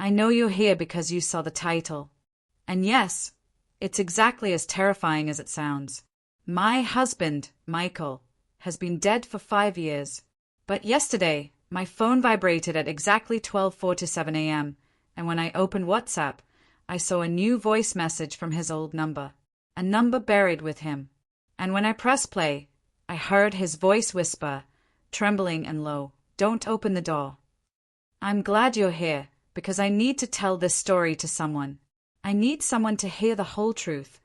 I know you're here because you saw the title. And yes, it's exactly as terrifying as it sounds. My husband, Michael, has been dead for 5 years. But yesterday, my phone vibrated at exactly 12:47 a.m., and when I opened WhatsApp, I saw a new voice message from his old number, a number buried with him. And when I pressed play, I heard his voice whisper, trembling and low, "Don't open the door. I'm glad you're here, because I need to tell this story to someone. I need someone to hear the whole truth,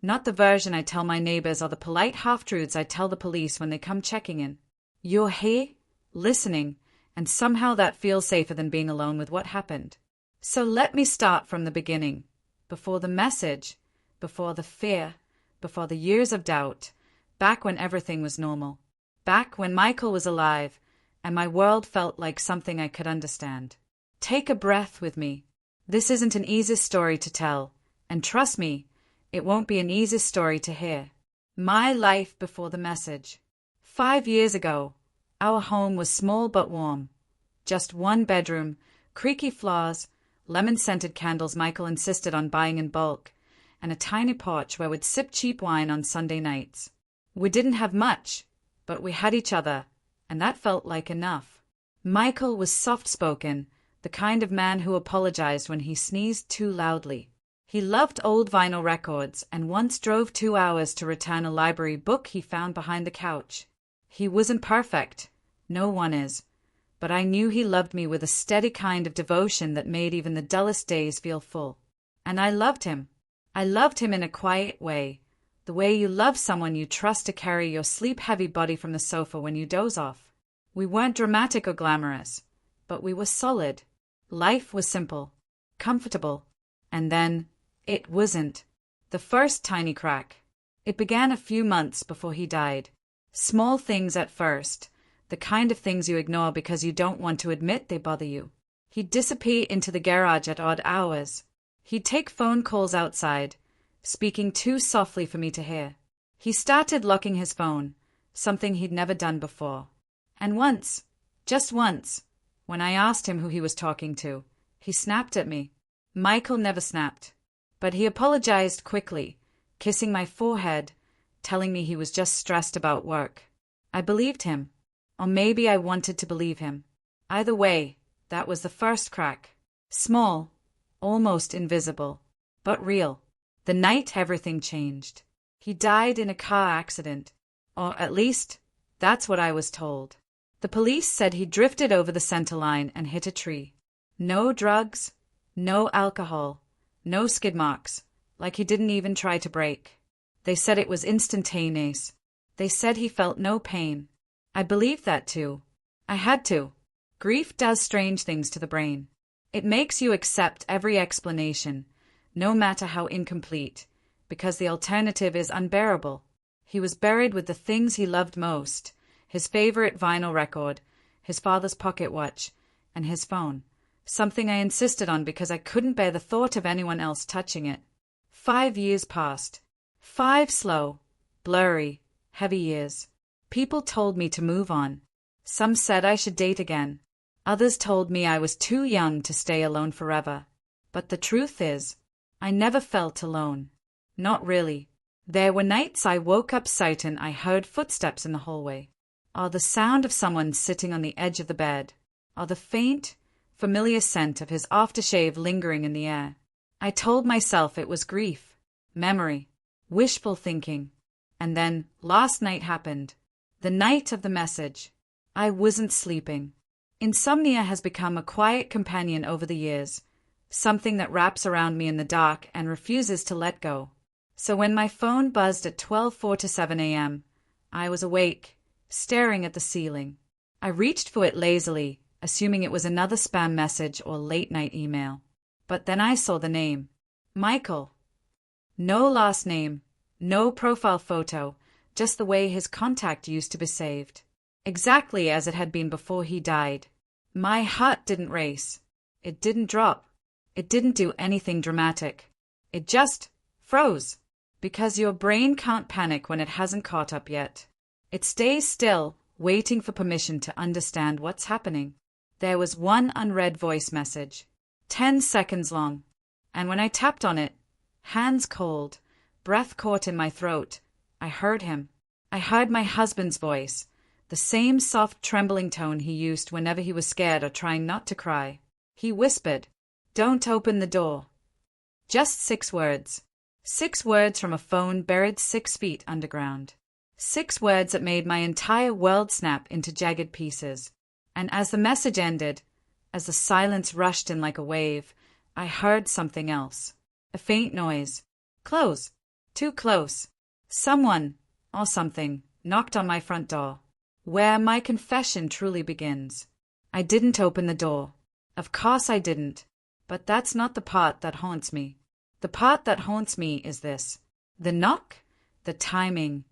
not the version I tell my neighbors or the polite half-truths I tell the police when they come checking in. You're here, listening, and somehow that feels safer than being alone with what happened. So let me start from the beginning, before the message, before the fear, before the years of doubt, back when everything was normal, back when Michael was alive, and my world felt like something I could understand. Take a breath with me. This isn't an easy story to tell, and trust me, it won't be an easy story to hear. My life before the message. 5 years ago, our home was small but warm. Just one bedroom, creaky floors, lemon-scented candles Michael insisted on buying in bulk, and a tiny porch where we'd sip cheap wine on Sunday nights. We didn't have much, but we had each other, and that felt like enough. Michael was soft-spoken, the kind of man who apologized when he sneezed too loudly. He loved old vinyl records and once drove 2 hours to return a library book he found behind the couch. He wasn't perfect. No one is. But I knew he loved me with a steady kind of devotion that made even the dullest days feel full. And I loved him. I loved him in a quiet way, the way you love someone you trust to carry your sleep-heavy body from the sofa when you doze off. We weren't dramatic or glamorous, but we were solid. Life was simple, comfortable, and then it wasn't. The first tiny crack. It began a few months before he died. Small things at first, the kind of things you ignore because you don't want to admit they bother you. He'd disappear into the garage at odd hours. He'd take phone calls outside, speaking too softly for me to hear. He started locking his phone, something he'd never done before. And once, just once, when I asked him who he was talking to, he snapped at me. Michael never snapped, but he apologized quickly, kissing my forehead, telling me he was just stressed about work. I believed him, or maybe I wanted to believe him. Either way, that was the first crack. Small, almost invisible, but real. The night everything changed. He died in a car accident, or at least, that's what I was told. The police said he drifted over the center line and hit a tree. No drugs, no alcohol, no skid marks, like he didn't even try to brake. They said it was instantaneous. They said he felt no pain. I believed that too. I had to. Grief does strange things to the brain. It makes you accept every explanation, no matter how incomplete, because the alternative is unbearable. He was buried with the things he loved most, his favorite vinyl record, his father's pocket watch, and his phone, something I insisted on because I couldn't bear the thought of anyone else touching it. 5 years passed. 5 slow, blurry, heavy years. People told me to move on. Some said I should date again. Others told me I was too young to stay alone forever. But the truth is, I never felt alone. Not really. There were nights I woke up certain I heard footsteps in the hallway, or the sound of someone sitting on the edge of the bed, or the faint, familiar scent of his aftershave lingering in the air. I told myself it was grief, memory, wishful thinking. And then, last night happened. The night of the message. I wasn't sleeping. Insomnia has become a quiet companion over the years, something that wraps around me in the dark and refuses to let go. So when my phone buzzed at 12:47 a.m., I was awake, staring at the ceiling. I reached for it lazily, assuming it was another spam message or late-night email. But then I saw the name. Michael. No last name, no profile photo, just the way his contact used to be saved. Exactly as it had been before he died. My heart didn't race. It didn't drop. It didn't do anything dramatic. It just froze. Because your brain can't panic when it hasn't caught up yet. It stays still, waiting for permission to understand what's happening. There was one unread voice message. 10 seconds long. And when I tapped on it, hands cold, breath caught in my throat, I heard him. I heard my husband's voice, the same soft trembling tone he used whenever he was scared or trying not to cry. He whispered, "Don't open the door." Just 6 words. 6 words from a phone buried 6 feet underground. 6 words that made my entire world snap into jagged pieces. And as the message ended, as the silence rushed in like a wave, I heard something else. A faint noise. Close. Too close. Someone, or something, knocked on my front door. Where my confession truly begins. I didn't open the door. Of course I didn't. But that's not the part that haunts me. The part that haunts me is this. The knock, the timing,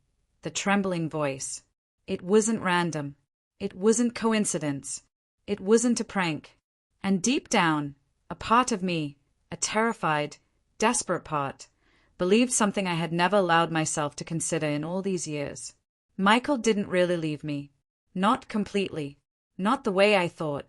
the trembling voice. It wasn't random. It wasn't coincidence. It wasn't a prank. And deep down, a part of me, a terrified, desperate part, believed something I had never allowed myself to consider in all these years. Michael didn't really leave me. Not completely. Not the way I thought.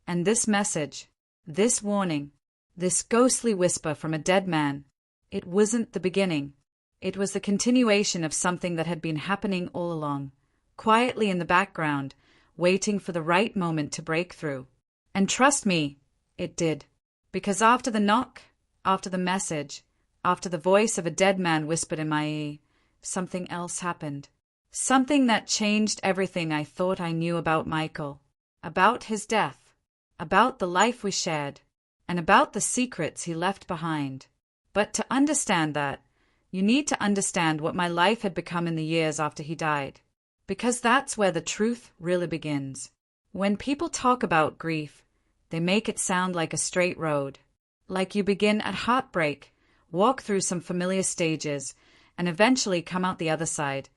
And this message, this warning, this ghostly whisper from a dead man, it wasn't the beginning. It was the continuation of something that had been happening all along, quietly in the background, waiting for the right moment to break through. And trust me, it did. Because after the knock, after the message, after the voice of a dead man whispered in my ear, something else happened. Something that changed everything I thought I knew about Michael, about his death, about the life we shared, and about the secrets he left behind. But to understand that, you need to understand what my life had become in the years after he died. Because that's where the truth really begins. When people talk about grief, they make it sound like a straight road. Like you begin at heartbreak, walk through some familiar stages, and eventually come out the other side,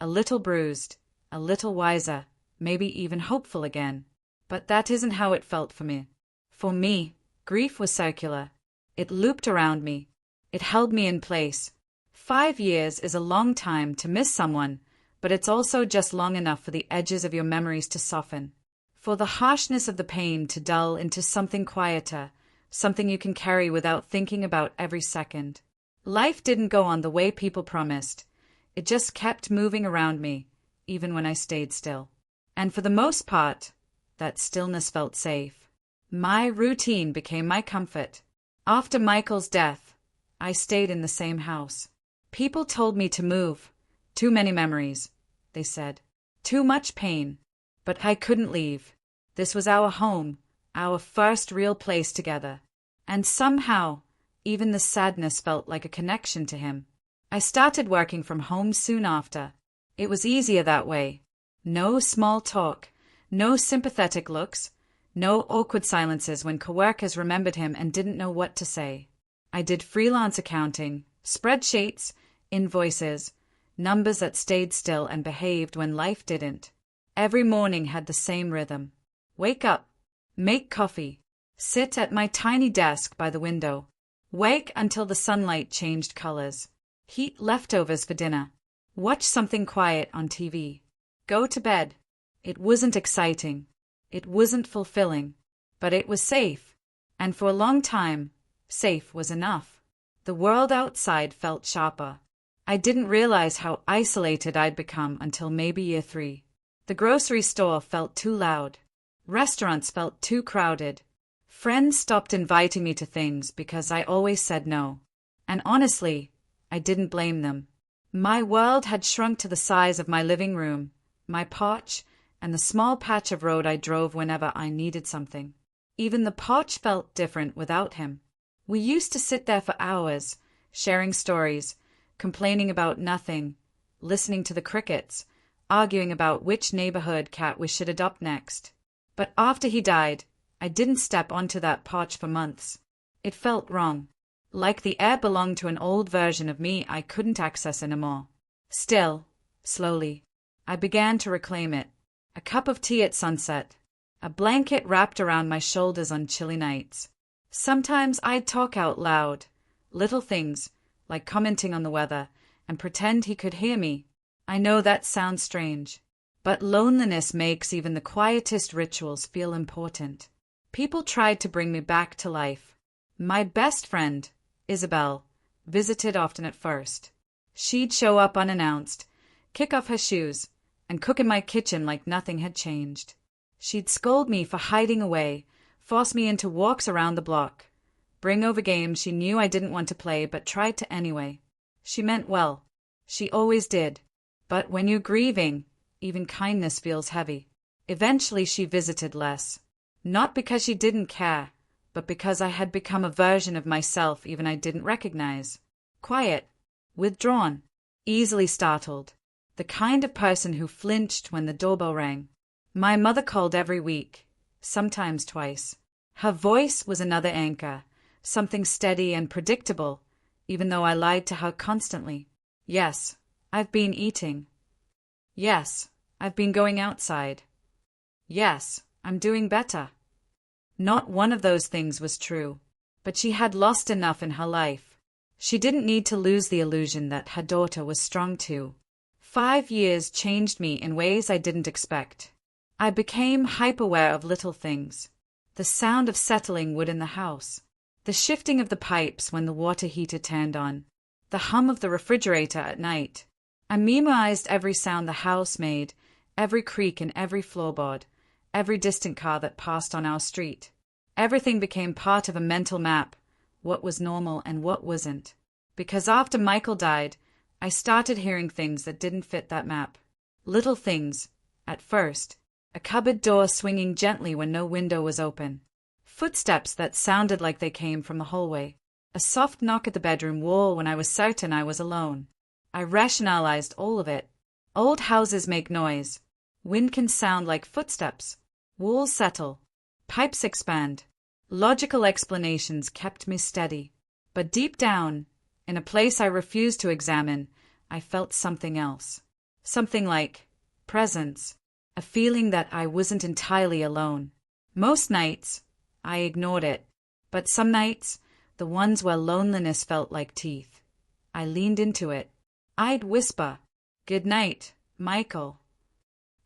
a little bruised, a little wiser, maybe even hopeful again. But that isn't how it felt for me. For me, grief was circular. It looped around me. It held me in place. 5 years is a long time to miss someone, but it's also just long enough for the edges of your memories to soften, for the harshness of the pain to dull into something quieter, something you can carry without thinking about every second. Life didn't go on the way people promised. It just kept moving around me, even when I stayed still. And for the most part, that stillness felt safe. My routine became my comfort. After Michael's death, I stayed in the same house. People told me to move. Too many memories, they said. Too much pain. But I couldn't leave. This was our home, our first real place together. And somehow, even the sadness felt like a connection to him. I started working from home soon after. It was easier that way. No small talk, no sympathetic looks, no awkward silences when coworkers remembered him and didn't know what to say. I did freelance accounting, spreadsheets, invoices, numbers that stayed still and behaved when life didn't. Every morning had the same rhythm. Wake up, make coffee, sit at my tiny desk by the window, wake until the sunlight changed colors, heat leftovers for dinner, watch something quiet on TV, go to bed. It wasn't exciting. It wasn't fulfilling. But it was safe. And for a long time, safe was enough. The world outside felt sharper. I didn't realize how isolated I'd become until maybe year 3. The grocery store felt too loud. Restaurants felt too crowded. Friends stopped inviting me to things because I always said no. And honestly, I didn't blame them. My world had shrunk to the size of my living room, my porch, and the small patch of road I drove whenever I needed something. Even the porch felt different without him. We used to sit there for hours, sharing stories, complaining about nothing, listening to the crickets, arguing about which neighborhood cat we should adopt next. But after he died, I didn't step onto that porch for months. It felt wrong. Like the air belonged to an old version of me I couldn't access anymore. Still, slowly, I began to reclaim it. A cup of tea at sunset. A blanket wrapped around my shoulders on chilly nights. Sometimes I'd talk out loud. Little things, like commenting on the weather, and pretend he could hear me. I know that sounds strange. But loneliness makes even the quietest rituals feel important. People tried to bring me back to life. My best friend, Isabel, visited often at first. She'd show up unannounced, kick off her shoes, and cook in my kitchen like nothing had changed. She'd scold me for hiding away, force me into walks around the block, bring over games she knew I didn't want to play but tried to anyway. She meant well. She always did. But when you're grieving, even kindness feels heavy. Eventually she visited less. Not because she didn't care, but because I had become a version of myself even I didn't recognize. Quiet, withdrawn, easily startled. The kind of person who flinched when the doorbell rang. My mother called every week, sometimes twice. Her voice was another anchor, something steady and predictable, even though I lied to her constantly. Yes, I've been eating. Yes, I've been going outside. Yes, I'm doing better. Not one of those things was true, but she had lost enough in her life. She didn't need to lose the illusion that her daughter was strong too. 5 years changed me in ways I didn't expect. I became hyper-aware of little things. The sound of settling wood in the house. The shifting of the pipes when the water heater turned on. The hum of the refrigerator at night. I memorized every sound the house made, every creak in every floorboard, every distant car that passed on our street. Everything became part of a mental map, what was normal and what wasn't. Because after Michael died, I started hearing things that didn't fit that map. Little things, at first. A cupboard door swinging gently when no window was open. Footsteps that sounded like they came from the hallway. A soft knock at the bedroom wall when I was certain I was alone. I rationalized all of it. Old houses make noise. Wind can sound like footsteps. Walls settle. Pipes expand. Logical explanations kept me steady. But deep down, in a place I refused to examine, I felt something else. Something like presence. A feeling that I wasn't entirely alone. Most nights, I ignored it. But some nights, the ones where loneliness felt like teeth, I leaned into it. I'd whisper, "Good night, Michael."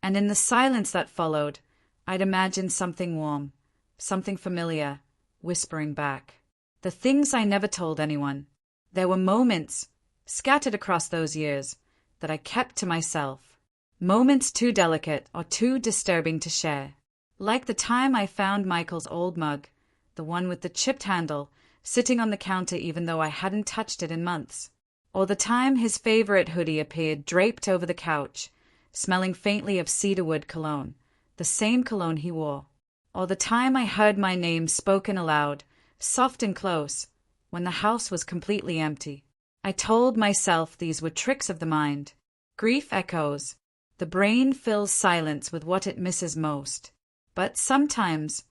And in the silence that followed, I'd imagine something warm, something familiar, whispering back. The things I never told anyone. There were moments, scattered across those years, that I kept to myself. Moments too delicate or too disturbing to share. Like the time I found Michael's old mug, the one with the chipped handle, sitting on the counter even though I hadn't touched it in months. Or the time his favorite hoodie appeared draped over the couch, smelling faintly of cedarwood cologne, the same cologne he wore. Or the time I heard my name spoken aloud, soft and close, when the house was completely empty. I told myself these were tricks of the mind. Grief echoes. The brain fills silence with what it misses most. But sometimes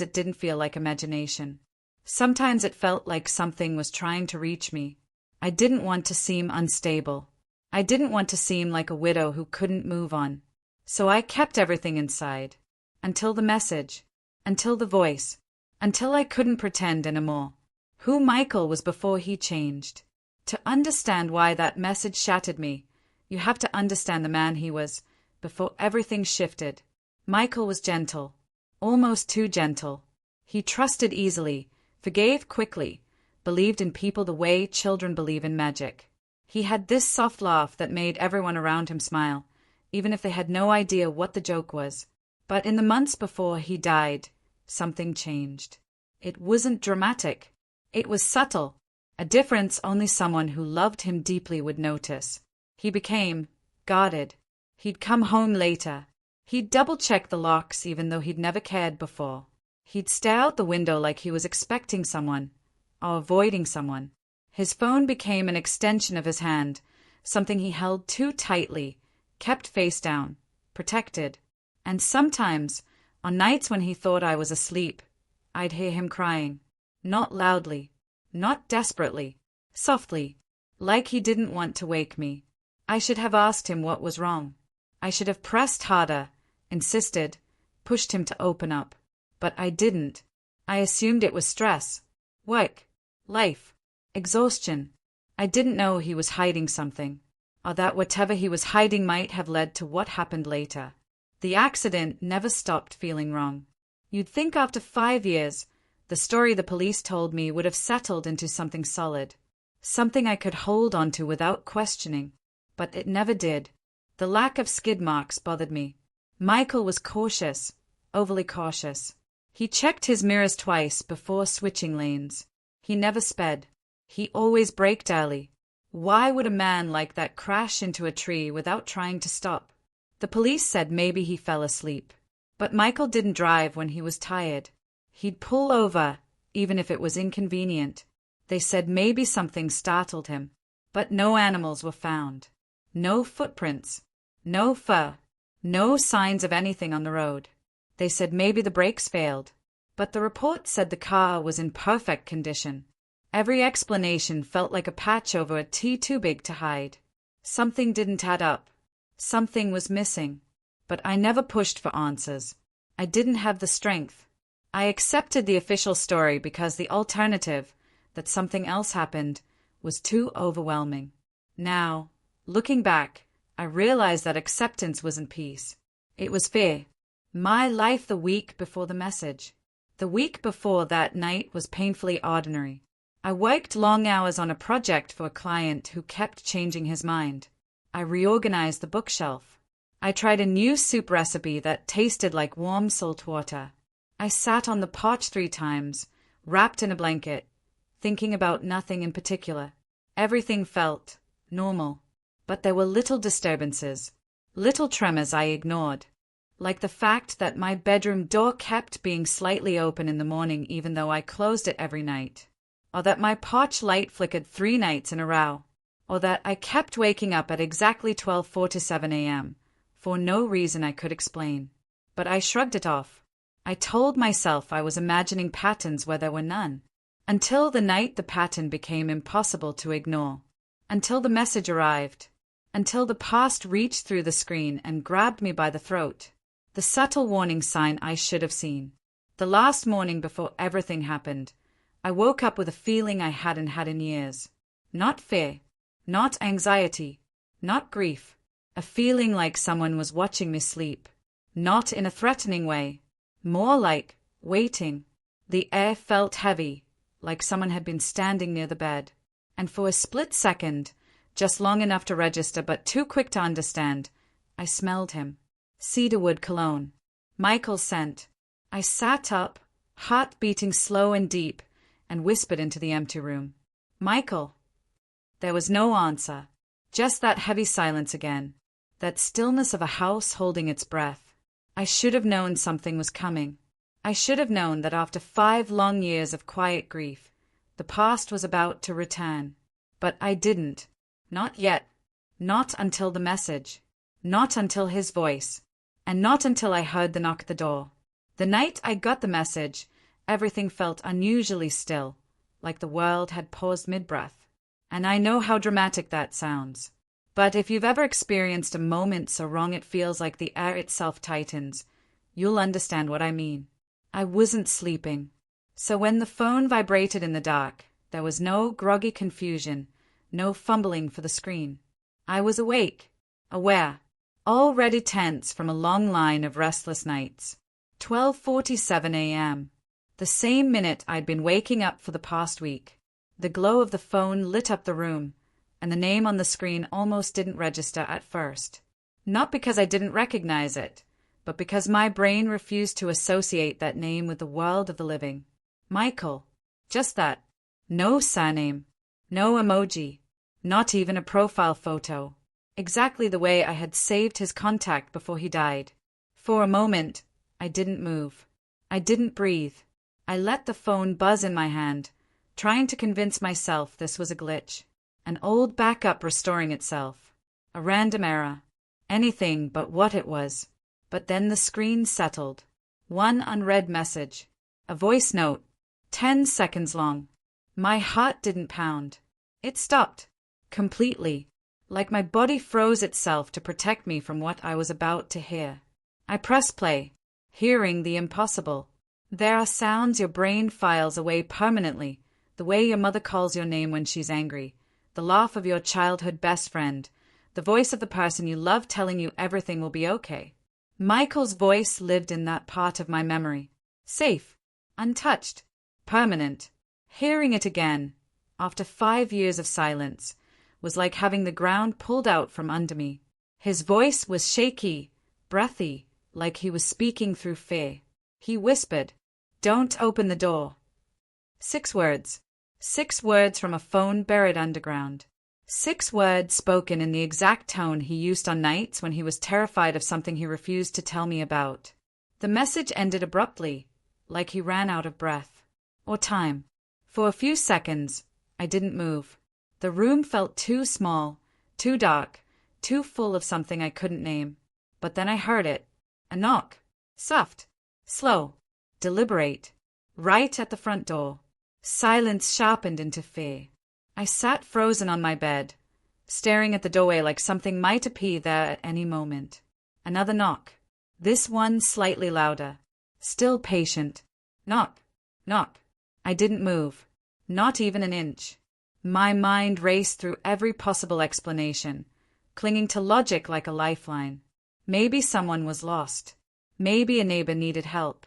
it didn't feel like imagination. Sometimes it felt like something was trying to reach me. I didn't want to seem unstable. I didn't want to seem like a widow who couldn't move on. So I kept everything inside. Until the message. Until the voice. Until I couldn't pretend anymore. Who Michael was before he changed. To understand why that message shattered me, you have to understand the man he was, before everything shifted. Michael was gentle. Almost too gentle. He trusted easily, forgave quickly, believed in people the way children believe in magic. He had this soft laugh that made everyone around him smile, even if they had no idea what the joke was. But in the months before he died, something changed. It wasn't dramatic. It was subtle. A difference only someone who loved him deeply would notice. He became guarded. He'd come home later. He'd double-check the locks even though he'd never cared before. He'd stare out the window like he was expecting someone, or avoiding someone. His phone became an extension of his hand, something he held too tightly, kept face down, protected. And sometimes, on nights when he thought I was asleep, I'd hear him crying. Not loudly, not desperately, softly, like he didn't want to wake me. I should have asked him what was wrong. I should have pressed harder, insisted, pushed him to open up. But I didn't. I assumed it was stress, work, life, exhaustion. I didn't know he was hiding something, or that whatever he was hiding might have led to what happened later. The accident never stopped feeling wrong. You'd think after 5 years, the story the police told me would have settled into something solid, something I could hold onto without questioning. But it never did. The lack of skid marks bothered me. Michael was cautious, overly cautious. He checked his mirrors twice before switching lanes. He never sped. He always braked early. Why would a man like that crash into a tree without trying to stop? The police said maybe he fell asleep. But Michael didn't drive when he was tired. He'd pull over, even if it was inconvenient. They said maybe something startled him. But no animals were found. No footprints. No fur. No signs of anything on the road. They said maybe the brakes failed. But the report said the car was in perfect condition. Every explanation felt like a patch over a T too big to hide. Something didn't add up. Something was missing. But I never pushed for answers. I didn't have the strength. I accepted the official story because the alternative, that something else happened, was too overwhelming. Now, looking back, I realized that acceptance wasn't peace. It was fear. My life the week before the message. The week before that night was painfully ordinary. I worked long hours on a project for a client who kept changing his mind. I reorganized the bookshelf. I tried a new soup recipe that tasted like warm salt water. I sat on the porch 3 times, wrapped in a blanket, thinking about nothing in particular. Everything felt normal. But there were little disturbances, little tremors I ignored. Like the fact that my bedroom door kept being slightly open in the morning even though I closed it every night. Or that my porch light flickered 3 nights in a row. Or that I kept waking up at exactly 12:47 a.m. for no reason I could explain. But I shrugged it off. I told myself I was imagining patterns where there were none. Until the night the pattern became impossible to ignore. Until the message arrived. Until the past reached through the screen and grabbed me by the throat. The subtle warning sign I should have seen. The last morning before everything happened, I woke up with a feeling I hadn't had in years. Not fear. Not anxiety. Not grief. A feeling like someone was watching me sleep. Not in a threatening way. More like waiting. The air felt heavy, like someone had been standing near the bed. And for a split second, just long enough to register but too quick to understand, I smelled him. Cedarwood cologne. Michael's scent. I sat up, heart beating slow and deep, and whispered into the empty room. Michael. There was no answer. Just that heavy silence again. That stillness of a house holding its breath. I should have known something was coming. I should have known that after 5 long years of quiet grief, the past was about to return. But I didn't. Not yet. Not until the message. Not until his voice. And not until I heard the knock at the door. The night I got the message, everything felt unusually still, like the world had paused mid-breath. And I know how dramatic that sounds. But if you've ever experienced a moment so wrong it feels like the air itself tightens, you'll understand what I mean. I wasn't sleeping. So when the phone vibrated in the dark, there was no groggy confusion, no fumbling for the screen. I was awake, aware, already tense from a long line of restless nights. 12:47 a.m. The same minute I'd been waking up for the past week. The glow of the phone lit up the room, and the name on the screen almost didn't register at first. Not because I didn't recognize it, but because my brain refused to associate that name with the world of the living. Michael. Just that. No surname. No emoji. Not even a profile photo. Exactly the way I had saved his contact before he died. For a moment, I didn't move. I didn't breathe. I let the phone buzz in my hand, trying to convince myself this was a glitch. An old backup restoring itself. A random error. Anything but what it was. But then the screen settled. One unread message. A voice note. 10 seconds long. My heart didn't pound. It stopped. Completely. Like my body froze itself to protect me from what I was about to hear. I pressed play, hearing the impossible. There are sounds your brain files away permanently, the way your mother calls your name when she's angry, the laugh of your childhood best friend, the voice of the person you love telling you everything will be okay. Michael's voice lived in that part of my memory. Safe. Untouched. Permanent. Hearing it again, after 5 years of silence, was like having the ground pulled out from under me. His voice was shaky, breathy, like he was speaking through fear. He whispered, "Don't open the door." 6 words. 6 words from a phone buried underground. 6 words spoken in the exact tone he used on nights when he was terrified of something he refused to tell me about. The message ended abruptly, like he ran out of breath. Or time. For a few seconds, I didn't move. The room felt too small, too dark, too full of something I couldn't name. But then I heard it. A knock. Soft. Slow. Deliberate. Right at the front door. Silence sharpened into fear. I sat frozen on my bed, staring at the doorway like something might appear there at any moment. Another knock. This one slightly louder. Still patient. Knock. Knock. I didn't move. Not even an inch. My mind raced through every possible explanation, clinging to logic like a lifeline. Maybe someone was lost. Maybe a neighbor needed help.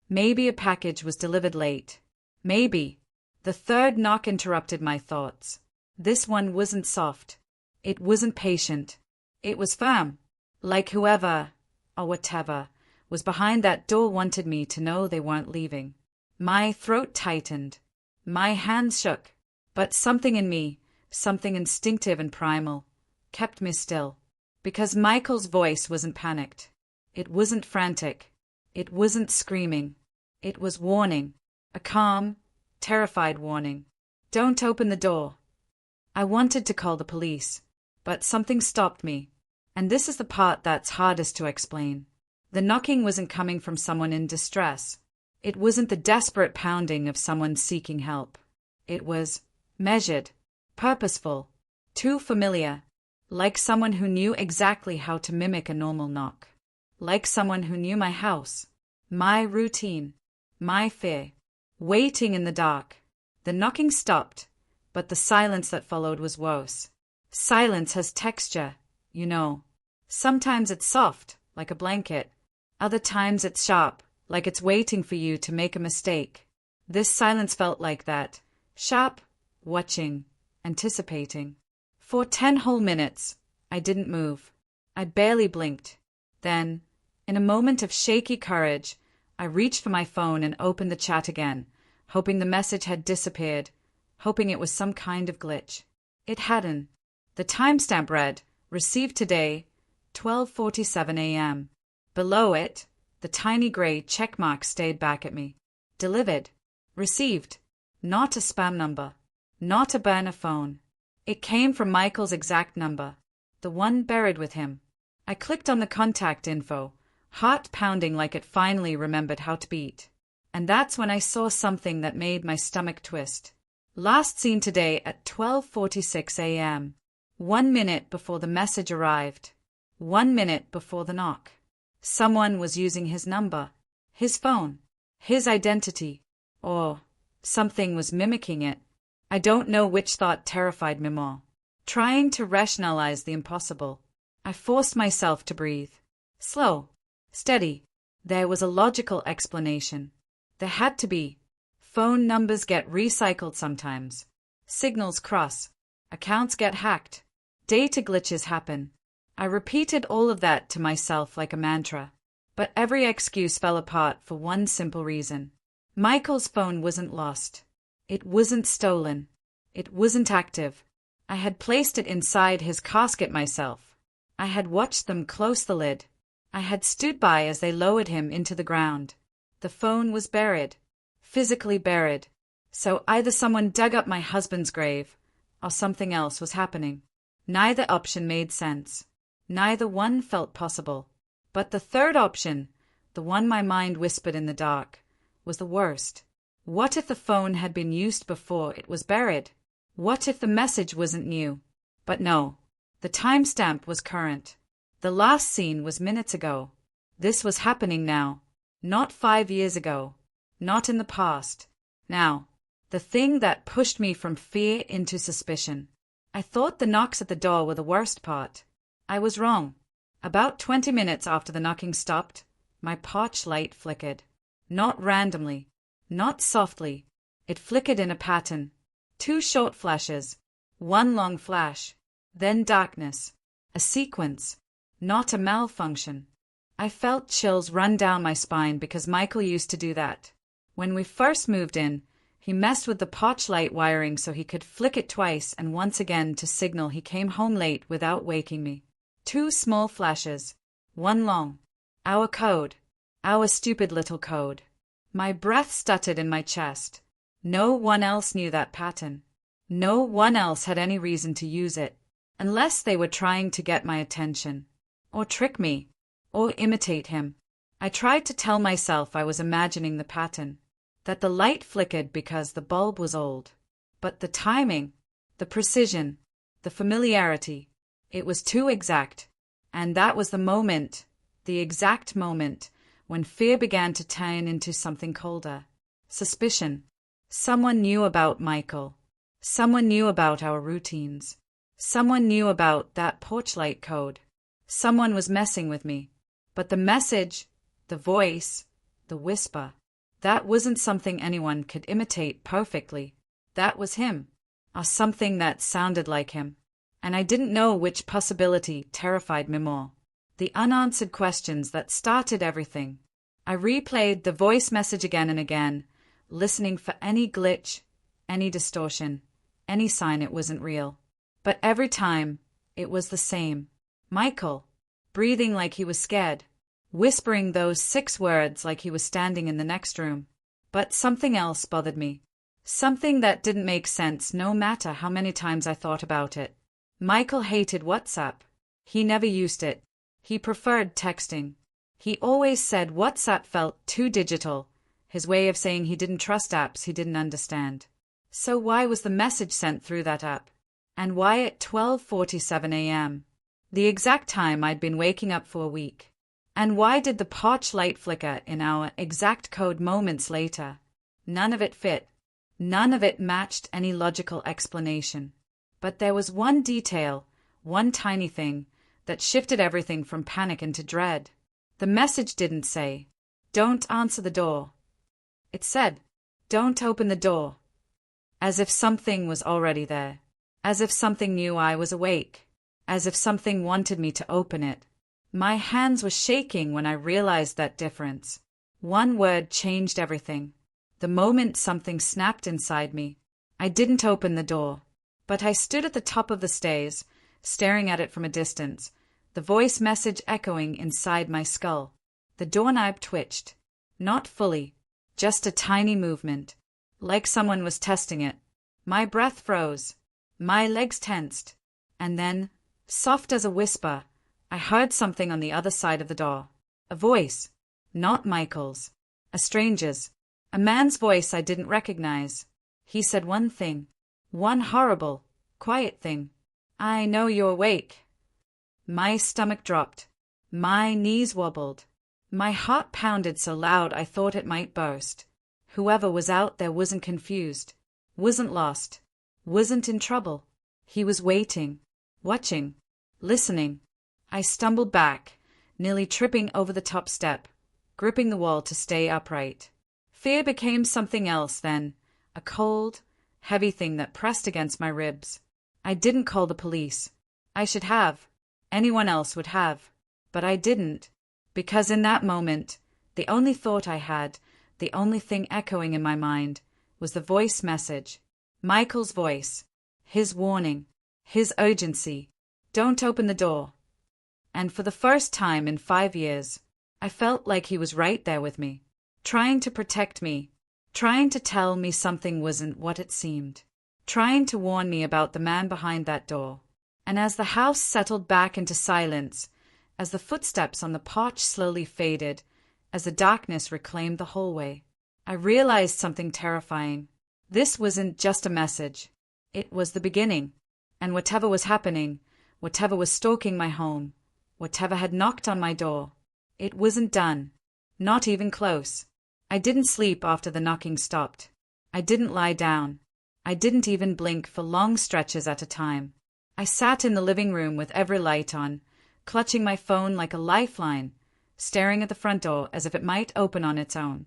Maybe a package was delivered late. Maybe. The third knock interrupted my thoughts. This one wasn't soft. It wasn't patient. It was firm. Like whoever, or whatever, was behind that door wanted me to know they weren't leaving. My throat tightened. My hands shook. But something in me, something instinctive and primal, kept me still. Because Michael's voice wasn't panicked. It wasn't frantic. It wasn't screaming. It was warning. A calm, terrified warning. Don't open the door. I wanted to call the police, but something stopped me. And this is the part that's hardest to explain. The knocking wasn't coming from someone in distress. It wasn't the desperate pounding of someone seeking help. It was measured, purposeful, too familiar, like someone who knew exactly how to mimic a normal knock. Like someone who knew my house, my routine, my fear. Waiting in the dark. The knocking stopped, but the silence that followed was worse. Silence has texture, you know. Sometimes it's soft, like a blanket. Other times it's sharp, like it's waiting for you to make a mistake. This silence felt like that. Sharp, watching, anticipating. For 10 whole minutes, I didn't move. I barely blinked. Then, in a moment of shaky courage, I reached for my phone and opened the chat again, hoping the message had disappeared, hoping it was some kind of glitch. It hadn't. The timestamp read, "Received today, 12:47 a.m. Below it, the tiny gray check mark stayed back at me. Delivered. Received. Not a spam number. Not a burner phone. It came from Michael's exact number, the one buried with him. I clicked on the contact info, heart pounding like it finally remembered how to beat. And that's when I saw something that made my stomach twist. Last seen today at 12:46 a.m. 1 minute before the message arrived. 1 minute before the knock. Someone was using his number, his phone, his identity, or something was mimicking it. I don't know which thought terrified me more. Trying to rationalize the impossible, I forced myself to breathe. Slow. Steady. There was a logical explanation. There had to be. Phone numbers get recycled sometimes. Signals cross. Accounts get hacked. Data glitches happen. I repeated all of that to myself like a mantra. But every excuse fell apart for one simple reason. Michael's phone wasn't lost. It wasn't stolen. It wasn't active. I had placed it inside his casket myself. I had watched them close the lid. I had stood by as they lowered him into the ground. The phone was buried. Physically buried. So either someone dug up my husband's grave, or something else was happening. Neither option made sense. Neither one felt possible. But the third option, the one my mind whispered in the dark, was the worst. What if the phone had been used before it was buried? What if the message wasn't new? But no. The timestamp was current. The last scene was minutes ago. This was happening now. Not 5 years ago. Not in the past. Now. The thing that pushed me from fear into suspicion. I thought the knocks at the door were the worst part. I was wrong. About 20 minutes after the knocking stopped, my porch light flickered. Not randomly. Not softly. It flickered in a pattern. 2 short flashes. 1 long flash. Then darkness. A sequence. Not a malfunction. I felt chills run down my spine because Michael used to do that. When we first moved in, he messed with the porch light wiring so he could flick it twice and once again to signal he came home late without waking me. 2 small flashes. 1 long. Our code. Our stupid little code. My breath stuttered in my chest. No one else knew that pattern. No one else had any reason to use it, unless they were trying to get my attention, or trick me, or imitate him. I tried to tell myself I was imagining the pattern, that the light flickered because the bulb was old. But the timing, the precision, the familiarity, it was too exact. And that was the exact moment, when fear began to turn into something colder. Suspicion. Someone knew about Michael. Someone knew about our routines. Someone knew about that porch light code. Someone was messing with me. But the message, the voice, the whisper, that wasn't something anyone could imitate perfectly. That was him, or something that sounded like him. And I didn't know which possibility terrified me more. The unanswered questions that started everything. I replayed the voice message again and again, listening for any glitch, any distortion, any sign it wasn't real. But every time, it was the same. Michael, breathing like he was scared, whispering those 6 words like he was standing in the next room. But something else bothered me. Something that didn't make sense no matter how many times I thought about it. Michael hated WhatsApp. He never used it. He preferred texting. He always said WhatsApp felt too digital, his way of saying he didn't trust apps he didn't understand. So why was the message sent through that app? And why at 12:47 a.m.? The exact time I'd been waking up for a week. And why did the porch light flicker in our exact code moments later? None of it fit. None of it matched any logical explanation. But there was one detail, one tiny thing, that shifted everything from panic into dread. The message didn't say, "Don't answer the door." It said, "Don't open the door." As if something was already there. As if something knew I was awake. As if something wanted me to open it. My hands were shaking when I realized that difference. One word changed everything. The moment something snapped inside me, I didn't open the door. But I stood at the top of the stairs, staring at it from a distance, the voice message echoing inside my skull. The doorknob twitched. Not fully, just a tiny movement, like someone was testing it. My breath froze. My legs tensed. And then, soft as a whisper, I heard something on the other side of the door. A voice. Not Michael's. A stranger's. A man's voice I didn't recognize. He said one thing. One horrible, quiet thing. "I know you're awake." My stomach dropped. My knees wobbled. My heart pounded so loud I thought it might burst. Whoever was out there wasn't confused, wasn't lost, wasn't in trouble. He was waiting, watching, listening. I stumbled back, nearly tripping over the top step, gripping the wall to stay upright. Fear became something else then, a cold, heavy thing that pressed against my ribs. I didn't call the police. I should have. Anyone else would have. But I didn't. Because in that moment, the only thought I had, the only thing echoing in my mind, was the voice message. Michael's voice. His warning. His urgency. "Don't open the door." And for the first time in 5 years, I felt like he was right there with me, trying to protect me, trying to tell me something wasn't what it seemed, trying to warn me about the man behind that door. And as the house settled back into silence, as the footsteps on the porch slowly faded, as the darkness reclaimed the hallway, I realized something terrifying. This wasn't just a message. It was the beginning. And whatever was happening, whatever was stalking my home, whatever had knocked on my door, it wasn't done. Not even close. I didn't sleep after the knocking stopped. I didn't lie down. I didn't even blink for long stretches at a time. I sat in the living room with every light on, clutching my phone like a lifeline, staring at the front door as if it might open on its own.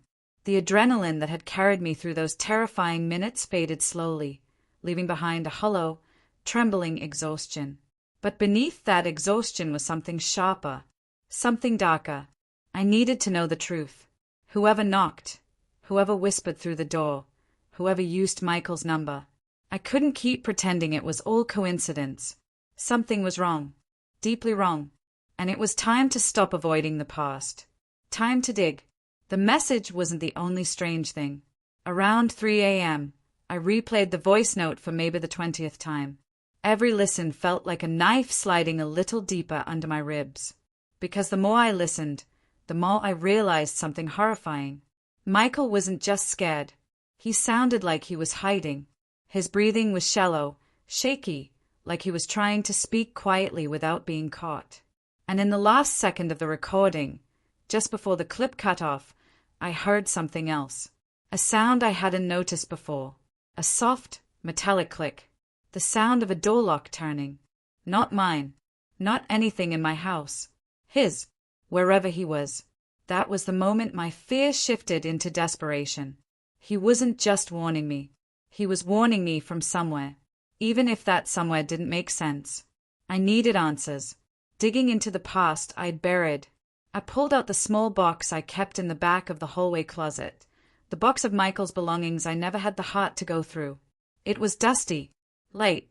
The adrenaline that had carried me through those terrifying minutes faded slowly, leaving behind a hollow, trembling exhaustion. But beneath that exhaustion was something sharper, something darker. I needed to know the truth. Whoever knocked, whoever whispered through the door, whoever used Michael's number. I couldn't keep pretending it was all coincidence. Something was wrong, deeply wrong, and it was time to stop avoiding the past. Time to dig. The message wasn't the only strange thing. Around 3 a.m., I replayed the voice note for maybe the 20th time. Every listen felt like a knife sliding a little deeper under my ribs. Because the more I listened, the more I realized something horrifying. Michael wasn't just scared. He sounded like he was hiding. His breathing was shallow, shaky, like he was trying to speak quietly without being caught. And in the last second of the recording, just before the clip cut off, I heard something else. A sound I hadn't noticed before. A soft, metallic click. The sound of a door lock turning. Not mine. Not anything in my house. His. Wherever he was. That was the moment my fear shifted into desperation. He wasn't just warning me. He was warning me from somewhere. Even if that somewhere didn't make sense. I needed answers. Digging into the past I'd buried. I pulled out the small box I kept in the back of the hallway closet. The box of Michael's belongings I never had the heart to go through. It was dusty, light,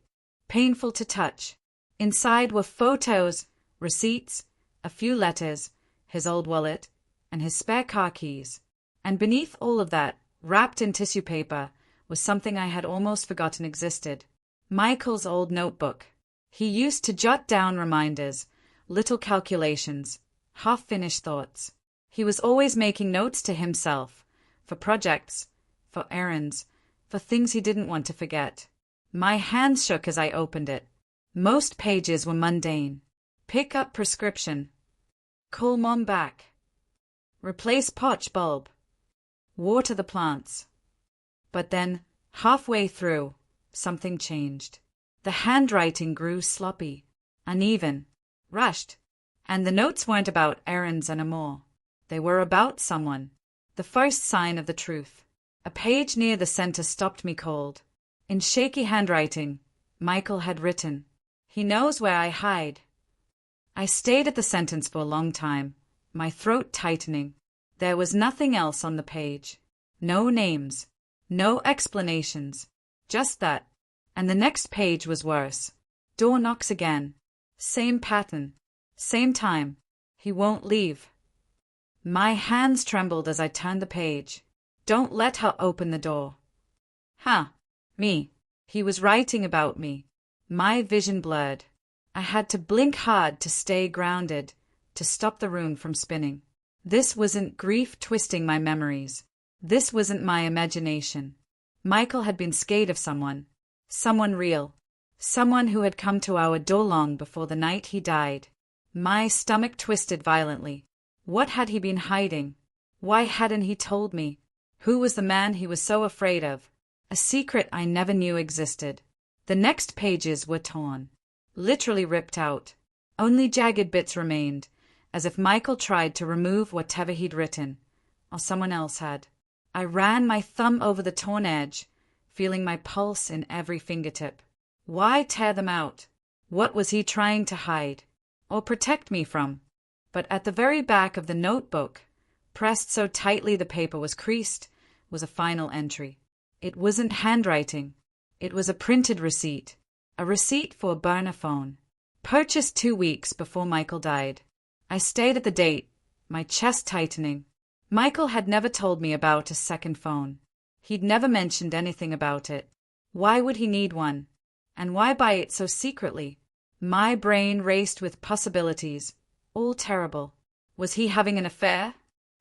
painful to touch. Inside were photos, receipts, a few letters, his old wallet, and his spare car keys. And beneath all of that, wrapped in tissue paper, was something I had almost forgotten existed. Michael's old notebook. He used to jot down reminders, little calculations, half-finished thoughts. He was always making notes to himself, for projects, for errands, for things he didn't want to forget. My hands shook as I opened it. Most pages were mundane. Pick up prescription. Call mom back. Replace potch bulb. Water the plants. But then, halfway through, something changed. The handwriting grew sloppy, uneven, rushed. And the notes weren't about errands anymore. They were about someone. The first sign of the truth. A page near the center stopped me cold. In shaky handwriting, Michael had written, "He knows where I hide." I stayed at the sentence for a long time, my throat tightening. There was nothing else on the page. No names. No explanations. Just that. And the next page was worse. Door knocks again. Same pattern. Same time. He won't leave. My hands trembled as I turned the page. Don't let her open the door. Me. He was writing about me. My vision blurred. I had to blink hard to stay grounded, to stop the room from spinning. This wasn't grief twisting my memories. This wasn't my imagination. Michael had been scared of someone. Someone real. Someone who had come to our door long before the night he died. My stomach twisted violently. What had he been hiding? Why hadn't he told me? Who was the man he was so afraid of? A secret I never knew existed. The next pages were torn. Literally ripped out. Only jagged bits remained, as if Michael tried to remove whatever he'd written, or someone else had. I ran my thumb over the torn edge, feeling my pulse in every fingertip. Why tear them out? What was he trying to hide? Or protect me from? But at the very back of the notebook, pressed so tightly the paper was creased, was a final entry. It wasn't handwriting. It was a printed receipt. A receipt for a burner phone. Purchased 2 weeks before Michael died. I stared at the date, my chest tightening. Michael had never told me about a second phone. He'd never mentioned anything about it. Why would he need one? And why buy it so secretly? My brain raced with possibilities, all terrible. Was he having an affair?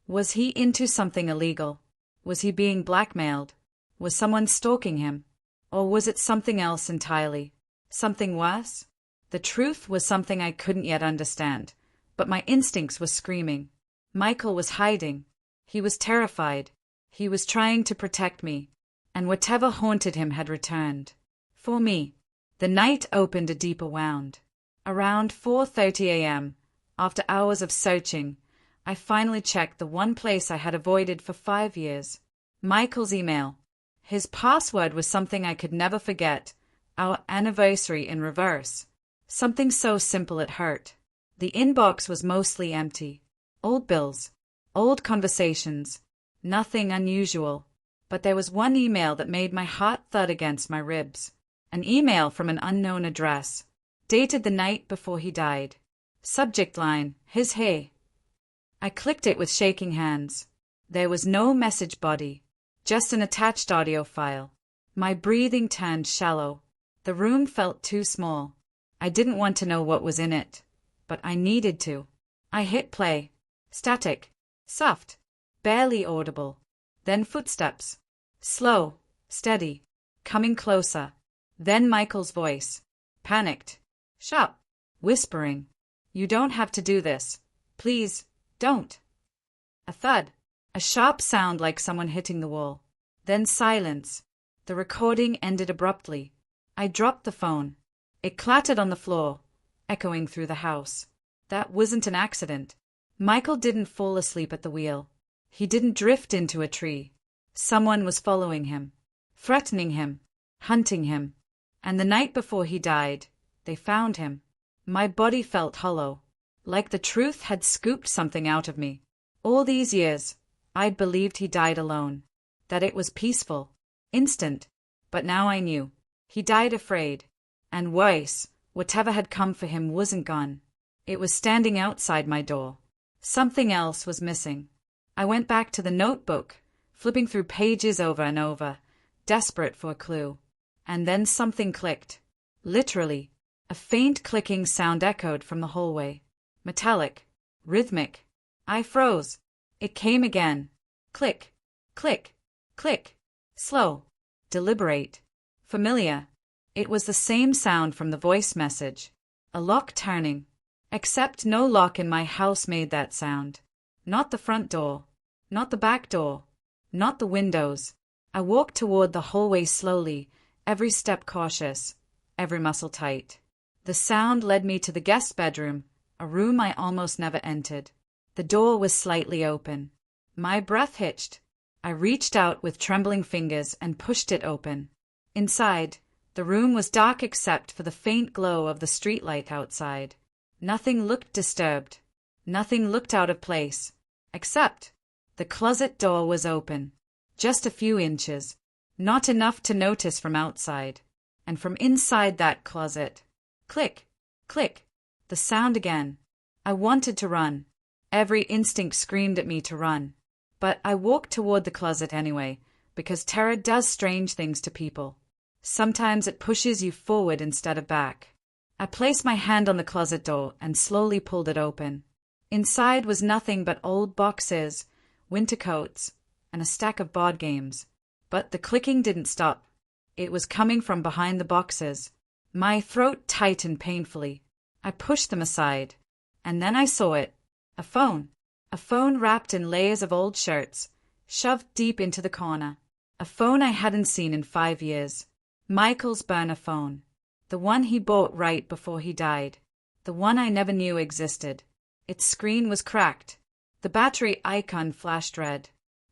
Was he into something illegal? Was he being blackmailed? Was someone stalking him? Or was it something else entirely? Something worse? The truth was something I couldn't yet understand, but my instincts were screaming. Michael was hiding. He was terrified. He was trying to protect me, and whatever haunted him had returned. For me. The night opened a deeper wound. Around 4:30 a.m., after hours of searching, I finally checked the one place I had avoided for 5 years. Michael's email. His password was something I could never forget. Our anniversary in reverse. Something so simple it hurt. The inbox was mostly empty. Old bills. Old conversations. Nothing unusual. But there was one email that made my heart thud against my ribs. An email from an unknown address. Dated the night before he died. Subject line, his hey. I clicked it with shaking hands. There was no message body. Just an attached audio file. My breathing turned shallow. The room felt too small. I didn't want to know what was in it. But I needed to. I hit play. Static. Soft. Barely audible. Then footsteps. Slow. Steady. Coming closer. Then Michael's voice. Panicked. Sharp. Whispering. You don't have to do this. Please, don't. A thud. A sharp sound like someone hitting the wall. Then silence. The recording ended abruptly. I dropped the phone. It clattered on the floor, echoing through the house. That wasn't an accident. Michael didn't fall asleep at the wheel. He didn't drift into a tree. Someone was following him, threatening him, hunting him. And the night before he died, they found him. My body felt hollow, like the truth had scooped something out of me. All these years, I'd believed he died alone, that it was peaceful, instant. But now I knew. He died afraid. And worse, whatever had come for him wasn't gone. It was standing outside my door. Something else was missing. I went back to the notebook, flipping through pages over and over, desperate for a clue. And then something clicked. Literally. A faint clicking sound echoed from the hallway. Metallic. Rhythmic. I froze. It came again. Click. Click. Click. Slow. Deliberate. Familiar. It was the same sound from the voice message. A lock turning. Except no lock in my house made that sound. Not the front door. Not the back door. Not the windows. I walked toward the hallway slowly, every step cautious, every muscle tight. The sound led me to the guest bedroom, a room I almost never entered. The door was slightly open. My breath hitched. I reached out with trembling fingers and pushed it open. Inside, the room was dark except for the faint glow of the streetlight outside. Nothing looked disturbed. Nothing looked out of place. Except the closet door was open. Just a few inches. Not enough to notice from outside. And from inside that closet. Click. Click. The sound again. I wanted to run. Every instinct screamed at me to run. But I walked toward the closet anyway, because terror does strange things to people. Sometimes it pushes you forward instead of back. I placed my hand on the closet door and slowly pulled it open. Inside was nothing but old boxes, winter coats, and a stack of board games. But the clicking didn't stop. It was coming from behind the boxes. My throat tightened painfully. I pushed them aside. And then I saw it. A phone. A phone wrapped in layers of old shirts, shoved deep into the corner. A phone I hadn't seen in 5 years. Michael's burner phone. The one he bought right before he died. The one I never knew existed. Its screen was cracked. The battery icon flashed red.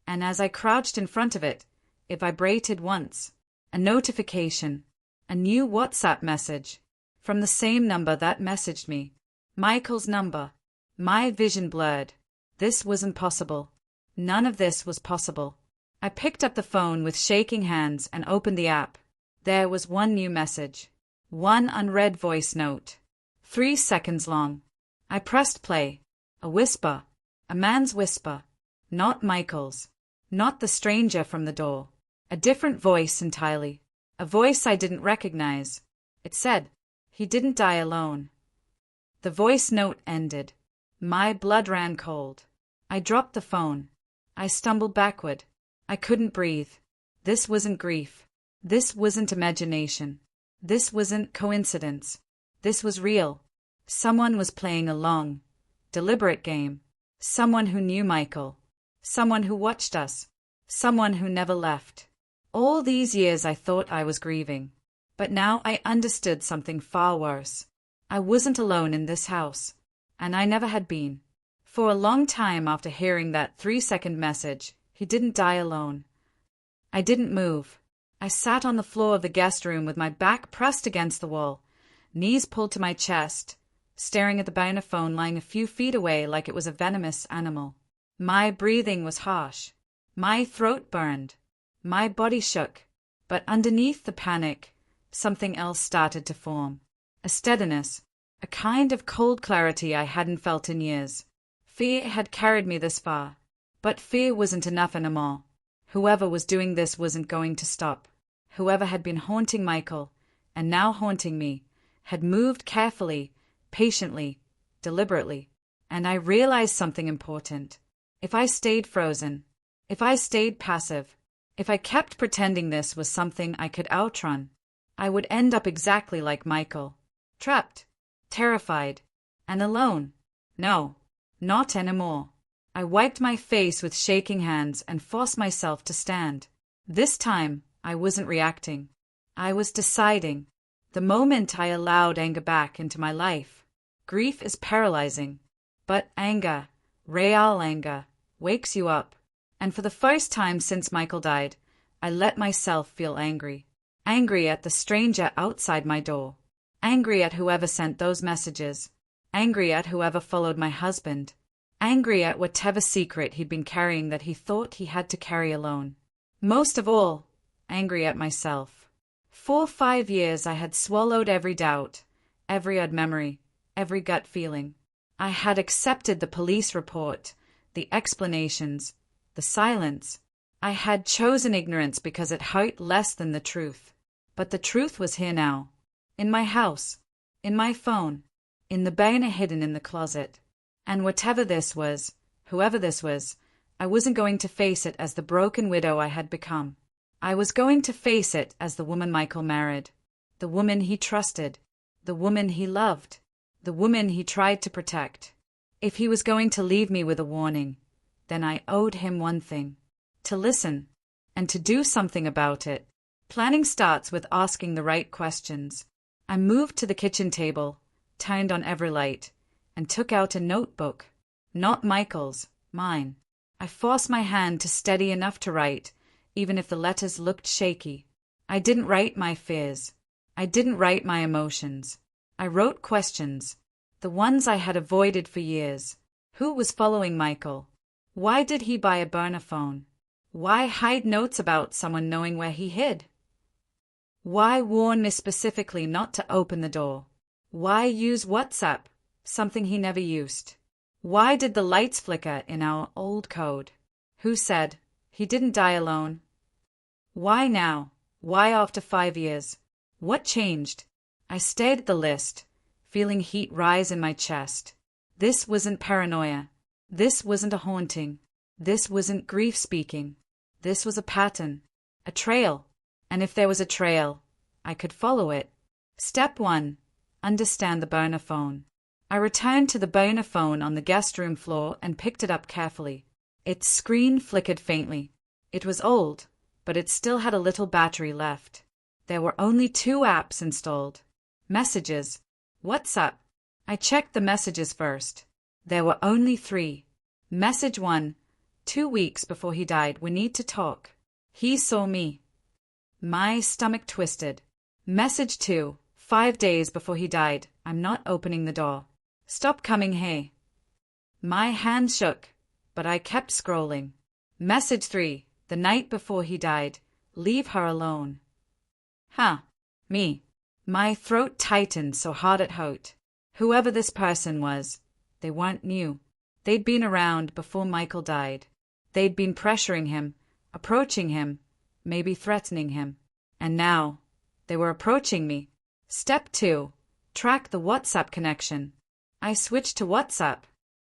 And as I crouched in front of it, it vibrated once. A notification. A new WhatsApp message. From the same number that messaged me. Michael's number. My vision blurred. This wasn't possible. None of this was possible. I picked up the phone with shaking hands and opened the app. There was one new message. One unread voice note. 3 seconds long. I pressed play. A whisper. A man's whisper. Not Michael's. Not the stranger from the door. A different voice entirely. A voice I didn't recognize. It said, "He didn't die alone." The voice note ended. My blood ran cold. I dropped the phone. I stumbled backward. I couldn't breathe. This wasn't grief. This wasn't imagination. This wasn't coincidence. This was real. Someone was playing a long, deliberate game. Someone who knew Michael. Someone who watched us. Someone who never left. All these years I thought I was grieving. But now I understood something far worse. I wasn't alone in this house. And I never had been. For a long time after hearing that 3-second message, he didn't die alone. I didn't move. I sat on the floor of the guest room with my back pressed against the wall, knees pulled to my chest, staring at the burner phone lying a few feet away like it was a venomous animal. My breathing was harsh. My throat burned. My body shook. But underneath the panic, something else started to form. A steadiness, a kind of cold clarity I hadn't felt in years. Fear had carried me this far. But fear wasn't enough anymore. Whoever was doing this wasn't going to stop. Whoever had been haunting Michael, and now haunting me, had moved carefully, patiently, deliberately. And I realized something important. If I stayed frozen, if I stayed passive, if I kept pretending this was something I could outrun, I would end up exactly like Michael. Trapped, terrified, and alone. No, not anymore. I wiped my face with shaking hands and forced myself to stand. This time, I wasn't reacting. I was deciding. The moment I allowed anger back into my life. Grief is paralyzing. But anger, real anger, wakes you up. And for the first time since Michael died, I let myself feel angry. Angry at the stranger outside my door. Angry at whoever sent those messages. Angry at whoever followed my husband. Angry at whatever secret he'd been carrying that he thought he had to carry alone. Most of all, angry at myself. For 5 years I had swallowed every doubt, every odd memory, every gut feeling. I had accepted the police report, the explanations, the silence. I had chosen ignorance because it hurt less than the truth. But the truth was here now. In my house. In my phone. In the burner hidden in the closet. And whatever this was, whoever this was, I wasn't going to face it as the broken widow I had become. I was going to face it as the woman Michael married. The woman he trusted. The woman he loved. The woman he tried to protect. If he was going to leave me with a warning, then I owed him one thing. To listen. And to do something about it. Planning starts with asking the right questions. I moved to the kitchen table, turned on every light, and took out a notebook. Not Michael's, mine. I forced my hand to steady enough to write, even if the letters looked shaky. I didn't write my fears. I didn't write my emotions. I wrote questions. The ones I had avoided for years. Who was following Michael? Why did he buy a burner phone? Why hide notes about someone knowing where he hid? Why warn me specifically not to open the door? Why use WhatsApp? Something he never used. Why did the lights flicker in our old code? Who said he didn't die alone? Why now? Why after 5 years? What changed? I stared at the list, feeling heat rise in my chest. This wasn't paranoia. This wasn't a haunting. This wasn't grief speaking. This was a pattern, a trail. And if there was a trail, I could follow it. Step 1. Understand the burner phone. I returned to the burner phone on the guest room floor and picked it up carefully. Its screen flickered faintly. It was old, but it still had a little battery left. There were only 2 apps installed. Messages. WhatsApp. I checked the messages first. There were only 3. Message 1. 2 weeks before he died, we need to talk. He saw me. My stomach twisted. Message 2. 5 days before he died, I'm not opening the door. Stop coming, hey. My hand shook, but I kept scrolling. Message 3. The night before he died, leave her alone. Huh. Me. My throat tightened so hard it hurt. Whoever this person was, they weren't new. They'd been around before Michael died. They'd been pressuring him, approaching him, maybe threatening him. And now, they were approaching me. Step 2. Track the WhatsApp connection. I switched to WhatsApp.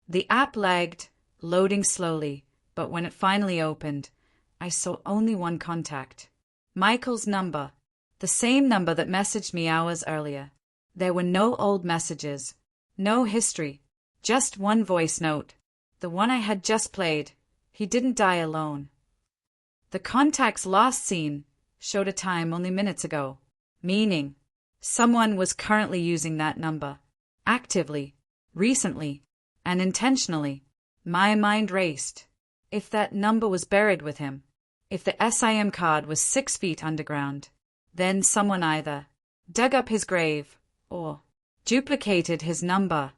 The app lagged, loading slowly, but when it finally opened, I saw only one contact. Michael's number. The same number that messaged me hours earlier. There were no old messages. No history. Just one voice note. The one I had just played. He didn't die alone. The contact's last seen showed a time only minutes ago. Meaning, someone was currently using that number. Actively. Recently. And intentionally. My mind raced. If that number was buried with him, if the SIM card was 6 feet underground, then someone either dug up his grave, or duplicated his number,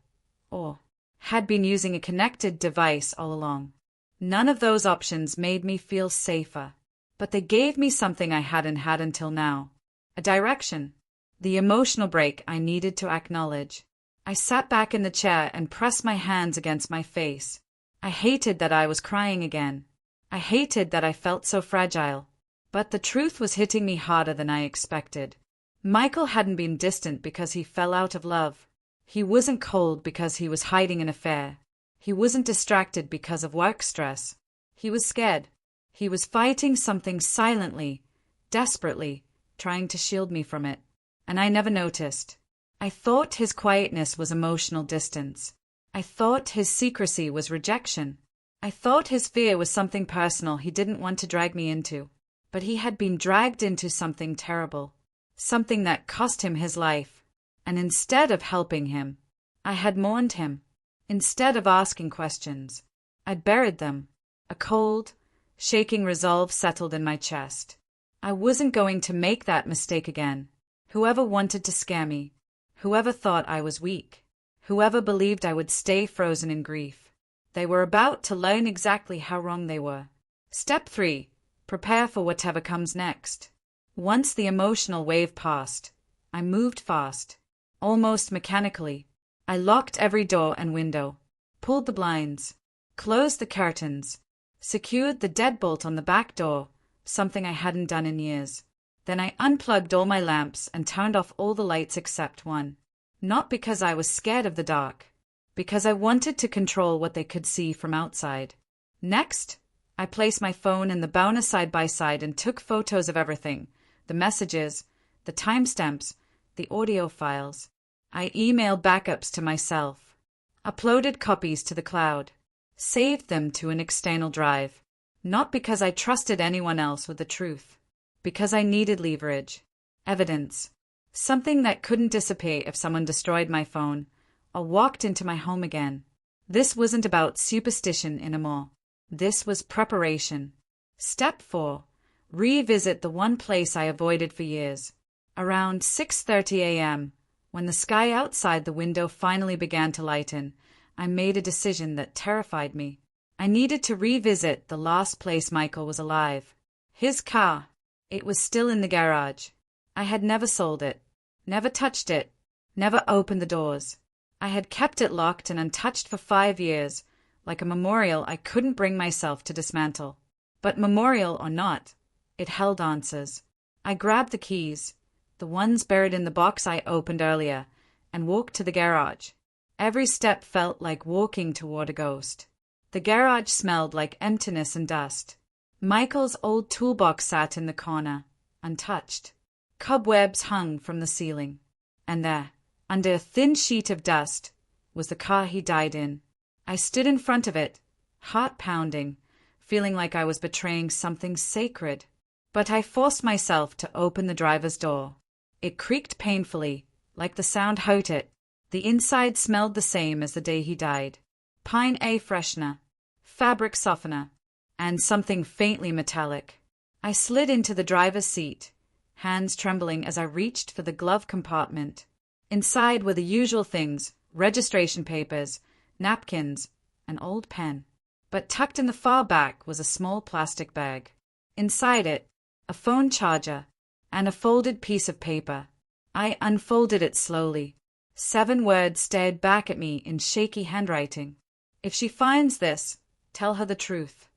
or had been using a connected device all along. None of those options made me feel safer, but they gave me something I hadn't had until now. A direction. The emotional break I needed to acknowledge. I sat back in the chair and pressed my hands against my face. I hated that I was crying again. I hated that I felt so fragile. But the truth was hitting me harder than I expected. Michael hadn't been distant because he fell out of love. He wasn't cold because he was hiding an affair. He wasn't distracted because of work stress. He was scared. He was fighting something silently, desperately, trying to shield me from it. And I never noticed. I thought his quietness was emotional distance. I thought his secrecy was rejection. I thought his fear was something personal he didn't want to drag me into. But he had been dragged into something terrible. Something that cost him his life. And instead of helping him, I had mourned him. Instead of asking questions, I buried them. A cold, shaking resolve settled in my chest. I wasn't going to make that mistake again. Whoever wanted to scare me, whoever thought I was weak, whoever believed I would stay frozen in grief, they were about to learn exactly how wrong they were. Step 3. Prepare for whatever comes next. Once the emotional wave passed, I moved fast, almost mechanically. I locked every door and window, pulled the blinds, closed the curtains, secured the deadbolt on the back door, something I hadn't done in years. Then I unplugged all my lamps and turned off all the lights except one. Not because I was scared of the dark, because I wanted to control what they could see from outside. Next, I placed my phone and the burner side by side and took photos of everything, the messages, the timestamps, the audio files. I emailed backups to myself, uploaded copies to the cloud, saved them to an external drive, not because I trusted anyone else with the truth, because I needed leverage, evidence, something that couldn't dissipate if someone destroyed my phone or walked into my home again. This wasn't about superstition anymore. This was preparation. Step 4. Revisit the one place I avoided for years. Around 6:30 a.m., when the sky outside the window finally began to lighten, I made a decision that terrified me. I needed to revisit the last place Michael was alive. His car. It was still in the garage. I had never sold it, never touched it, never opened the doors. I had kept it locked and untouched for 5 years, like a memorial I couldn't bring myself to dismantle. But memorial or not, it held answers. I grabbed the keys, the ones buried in the box I opened earlier, and walked to the garage. Every step felt like walking toward a ghost. The garage smelled like emptiness and dust. Michael's old toolbox sat in the corner, untouched. Cobwebs hung from the ceiling. And there, under a thin sheet of dust, was the car he died in. I stood in front of it, heart pounding, feeling like I was betraying something sacred. But I forced myself to open the driver's door. It creaked painfully, like the sound hurt it. The inside smelled the same as the day he died. Pine A freshener, fabric softener, and something faintly metallic. I slid into the driver's seat, hands trembling as I reached for the glove compartment. Inside were the usual things, registration papers, napkins, an old pen. But tucked in the far back was a small plastic bag. Inside it, a phone charger, and a folded piece of paper. I unfolded it slowly. 7 words stared back at me in shaky handwriting. If she finds this, tell her the truth.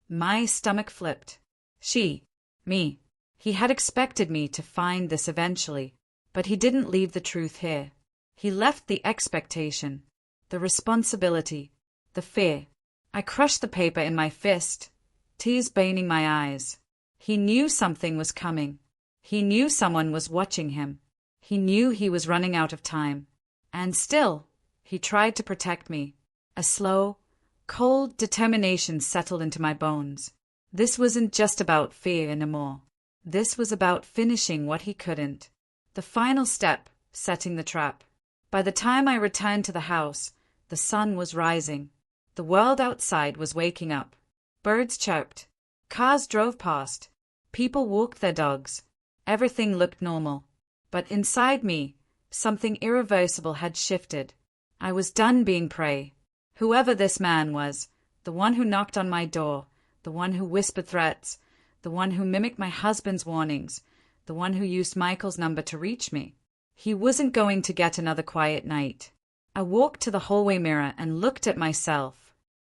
My stomach flipped. Me. He had expected me to find this eventually, but he didn't leave the truth here. He left the expectation, the responsibility, the fear. I crushed the paper in my fist, tears staining my eyes. He knew something was coming. He knew someone was watching him. He knew he was running out of time. And still, he tried to protect me. A slow, cold determination settled into my bones. This wasn't just about fear anymore. This was about finishing what he couldn't. The final step, setting the trap. By the time I returned to the house, the sun was rising. The world outside was waking up. Birds chirped. Cars drove past. People walked their dogs. Everything looked normal. But inside me, something irreversible had shifted. I was done being prey. Whoever this man was, the one who knocked on my door, the one who whispered threats, the one who mimicked my husband's warnings, the one who used Michael's number to reach me, he wasn't going to get another quiet night. I walked to the hallway mirror and looked at myself.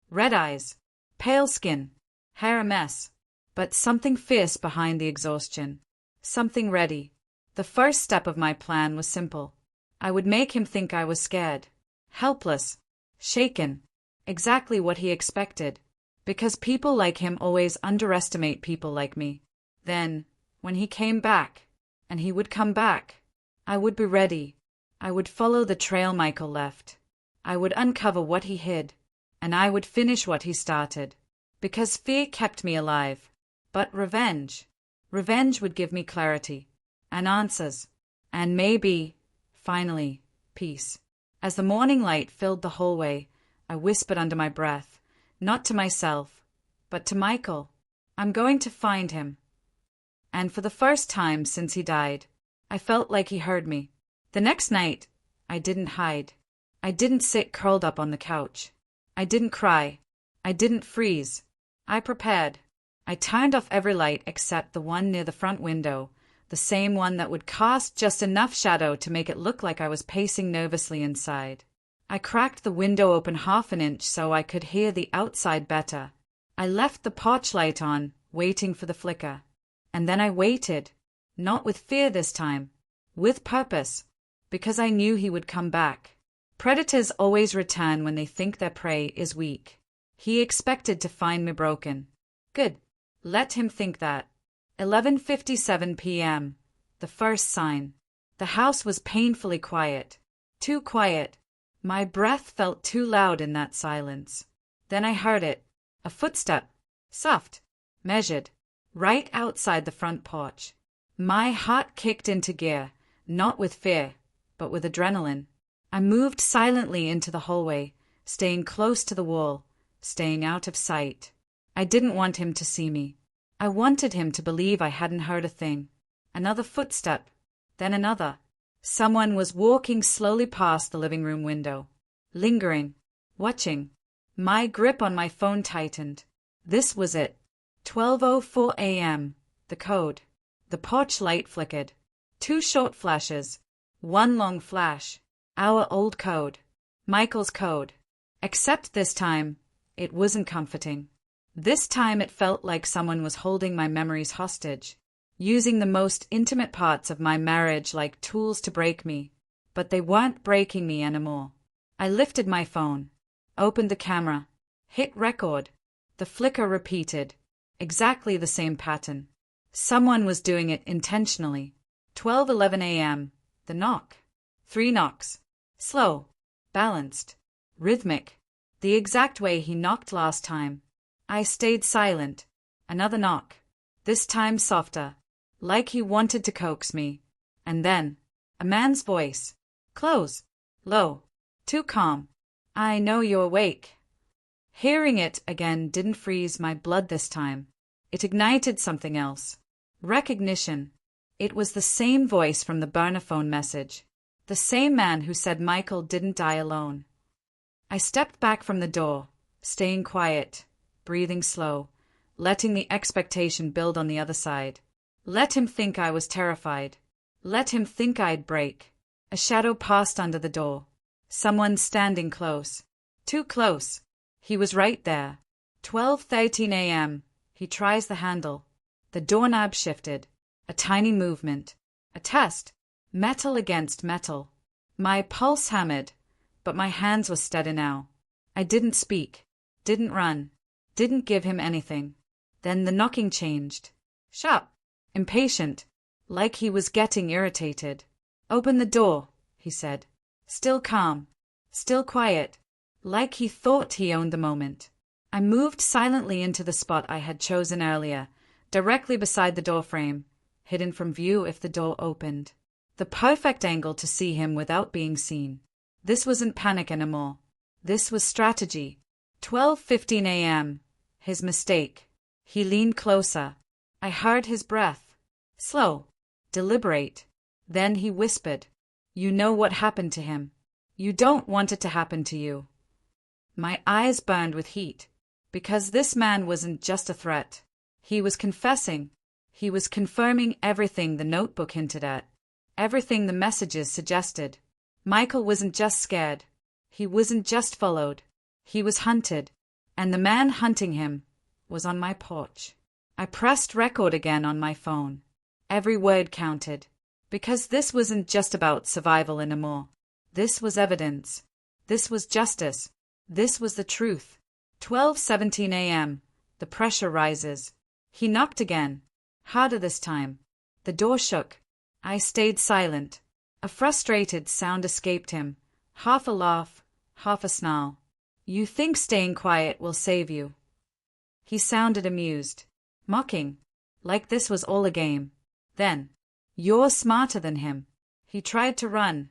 Red eyes, pale skin, hair a mess, but something fierce behind the exhaustion. Something ready. The first step of my plan was simple. I would make him think I was scared, helpless, shaken, exactly what he expected, because people like him always underestimate people like me. Then, when he came back, and he would come back, I would be ready. I would follow the trail Michael left. I would uncover what he hid, and I would finish what he started. Because fear kept me alive. But revenge would give me clarity, and answers, and maybe, finally, peace. As the morning light filled the hallway, I whispered under my breath, not to myself, but to Michael, I'm going to find him. And for the first time since he died, I felt like he heard me. The next night, I didn't hide. I didn't sit curled up on the couch. I didn't cry. I didn't freeze. I prepared. I turned off every light except the one near the front window, the same one that would cast just enough shadow to make it look like I was pacing nervously inside. I cracked the window open half an inch so I could hear the outside better. I left the porch light on, waiting for the flicker. And then I waited, not with fear this time, with purpose, because I knew he would come back. Predators always return when they think their prey is weak. He expected to find me broken. Good. Let him think that. 11:57 p.m. The first sign. The house was painfully quiet. Too quiet. My breath felt too loud in that silence. Then I heard it. A footstep. Soft. Measured. Right outside the front porch. My heart kicked into gear, not with fear, but with adrenaline. I moved silently into the hallway, staying close to the wall, staying out of sight. I didn't want him to see me. I wanted him to believe I hadn't heard a thing. Another footstep, then another. Someone was walking slowly past the living room window, lingering, watching. My grip on my phone tightened. This was it. 12:04 a.m. The code. The porch light flickered. 2 short flashes. 1 long flash. Our old code. Michael's code. Except this time, it wasn't comforting. This time it felt like someone was holding my memories hostage, using the most intimate parts of my marriage like tools to break me. But they weren't breaking me anymore. I lifted my phone, opened the camera, hit record. The flicker repeated. Exactly the same pattern. Someone was doing it intentionally. 12:11 a.m. The knock. 3 knocks. Slow. Balanced. Rhythmic. The exact way he knocked last time. I stayed silent. Another knock. This time softer. Like he wanted to coax me. And then, a man's voice. Close. Low. Too calm. I know you're awake. Hearing it again didn't freeze my blood this time. It ignited something else. Recognition. It was the same voice from the burner phone message. The same man who said Michael didn't die alone. I stepped back from the door, staying quiet, breathing slow, letting the expectation build on the other side. Let him think I was terrified. Let him think I'd break. A shadow passed under the door. Someone standing close. Too close. He was right there. 12:13 a.m. He tries the handle. The doorknob shifted. A tiny movement. A test. Metal against metal. My pulse hammered, but my hands were steady now. I didn't speak. Didn't run. Didn't give him anything. Then the knocking changed. Sharp. Impatient. Like he was getting irritated. Open the door, he said. Still calm. Still quiet. Like he thought he owned the moment. I moved silently into the spot I had chosen earlier, directly beside the doorframe, hidden from view if the door opened. The perfect angle to see him without being seen. This wasn't panic anymore. This was strategy. 12:15 a.m. His mistake. He leaned closer. I heard his breath. Slow. Deliberate. Then he whispered, "You know what happened to him. You don't want it to happen to you." My eyes burned with heat, because this man wasn't just a threat. He was confessing. He was confirming everything the notebook hinted at, everything the messages suggested. Michael wasn't just scared. He wasn't just followed. He was hunted, and the man hunting him was on my porch. I pressed record again on my phone. Every word counted, because this wasn't just about survival anymore. This was evidence. This was justice. This was the truth. 12:17 a.m. The pressure rises. He knocked again. Harder this time. The door shook. I stayed silent. A frustrated sound escaped him. Half a laugh, half a snarl. "You think staying quiet will save you?" He sounded amused. Mocking. Like this was all a game. Then, "You're smarter than him." He tried to run.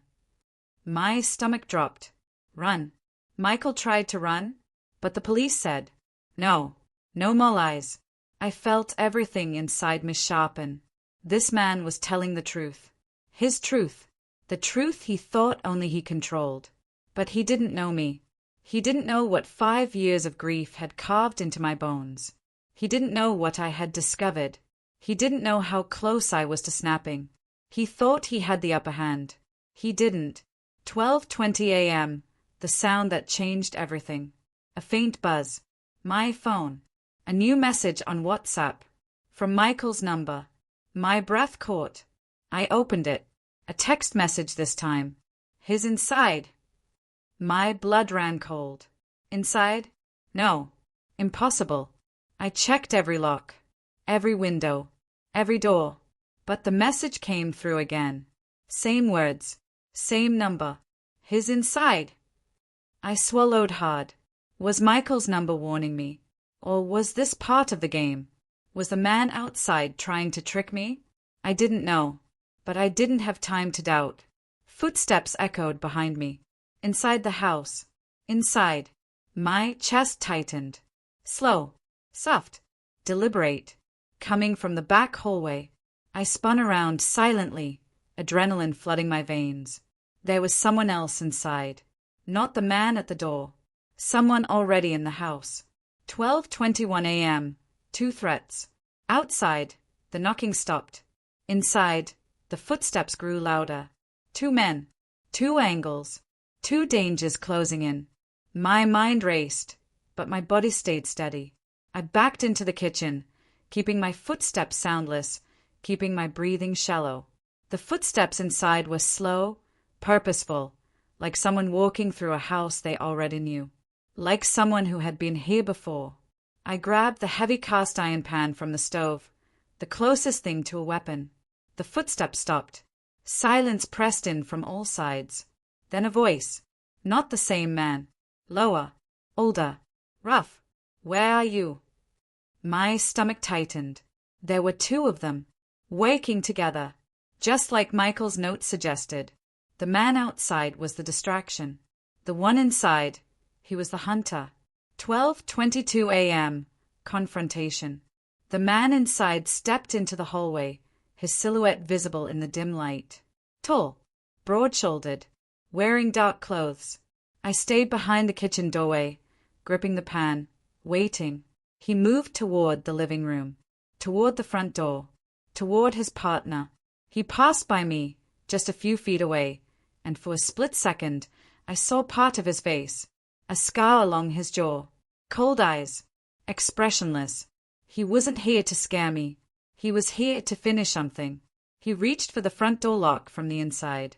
My stomach dropped. Run. Michael tried to run, but the police said, "No, no more lies." I felt everything inside me sharpen. This man was telling the truth. His truth. The truth he thought only he controlled. But he didn't know me. He didn't know what 5 years of grief had carved into my bones. He didn't know what I had discovered. He didn't know how close I was to snapping. He thought he had the upper hand. He didn't. 12:20 a.m. The sound that changed everything. A faint buzz. My phone. A new message on WhatsApp. From Michael's number. My breath caught. I opened it. A text message this time. His inside. My blood ran cold. Inside? No. Impossible. I checked every lock, every window, every door. But the message came through again. Same words. Same number. His inside. I swallowed hard. Was Michael's number warning me? Or was this part of the game? Was the man outside trying to trick me? I didn't know. But I didn't have time to doubt. Footsteps echoed behind me. Inside the house. Inside. My chest tightened. Slow. Soft. Deliberate. Coming from the back hallway. I spun around silently, adrenaline flooding my veins. There was someone else inside. Not the man at the door. Someone already in the house. 12:21 a.m. 2 threats. Outside, the knocking stopped. Inside, the footsteps grew louder. 2 men. 2 angles. 2 dangers closing in. My mind raced, but my body stayed steady. I backed into the kitchen, keeping my footsteps soundless, keeping my breathing shallow. The footsteps inside were slow, purposeful, like someone walking through a house they already knew. Like someone who had been here before. I grabbed the heavy cast iron pan from the stove, the closest thing to a weapon. The footsteps stopped. Silence pressed in from all sides. Then a voice. Not the same man. Lower. Older. Rough. "Where are you?" My stomach tightened. There were 2 of them, waking together, just like Michael's note suggested. The man outside was the distraction. The one inside, he was the hunter. 12:22 a.m. Confrontation. The man inside stepped into the hallway, his silhouette visible in the dim light. Tall, broad-shouldered, wearing dark clothes. I stayed behind the kitchen doorway, gripping the pan, waiting. He moved toward the living room, toward the front door, toward his partner. He passed by me, just a few feet away, and for a split second, I saw part of his face, a scar along his jaw, cold eyes, expressionless. He wasn't here to scare me. He was here to finish something. He reached for the front door lock from the inside.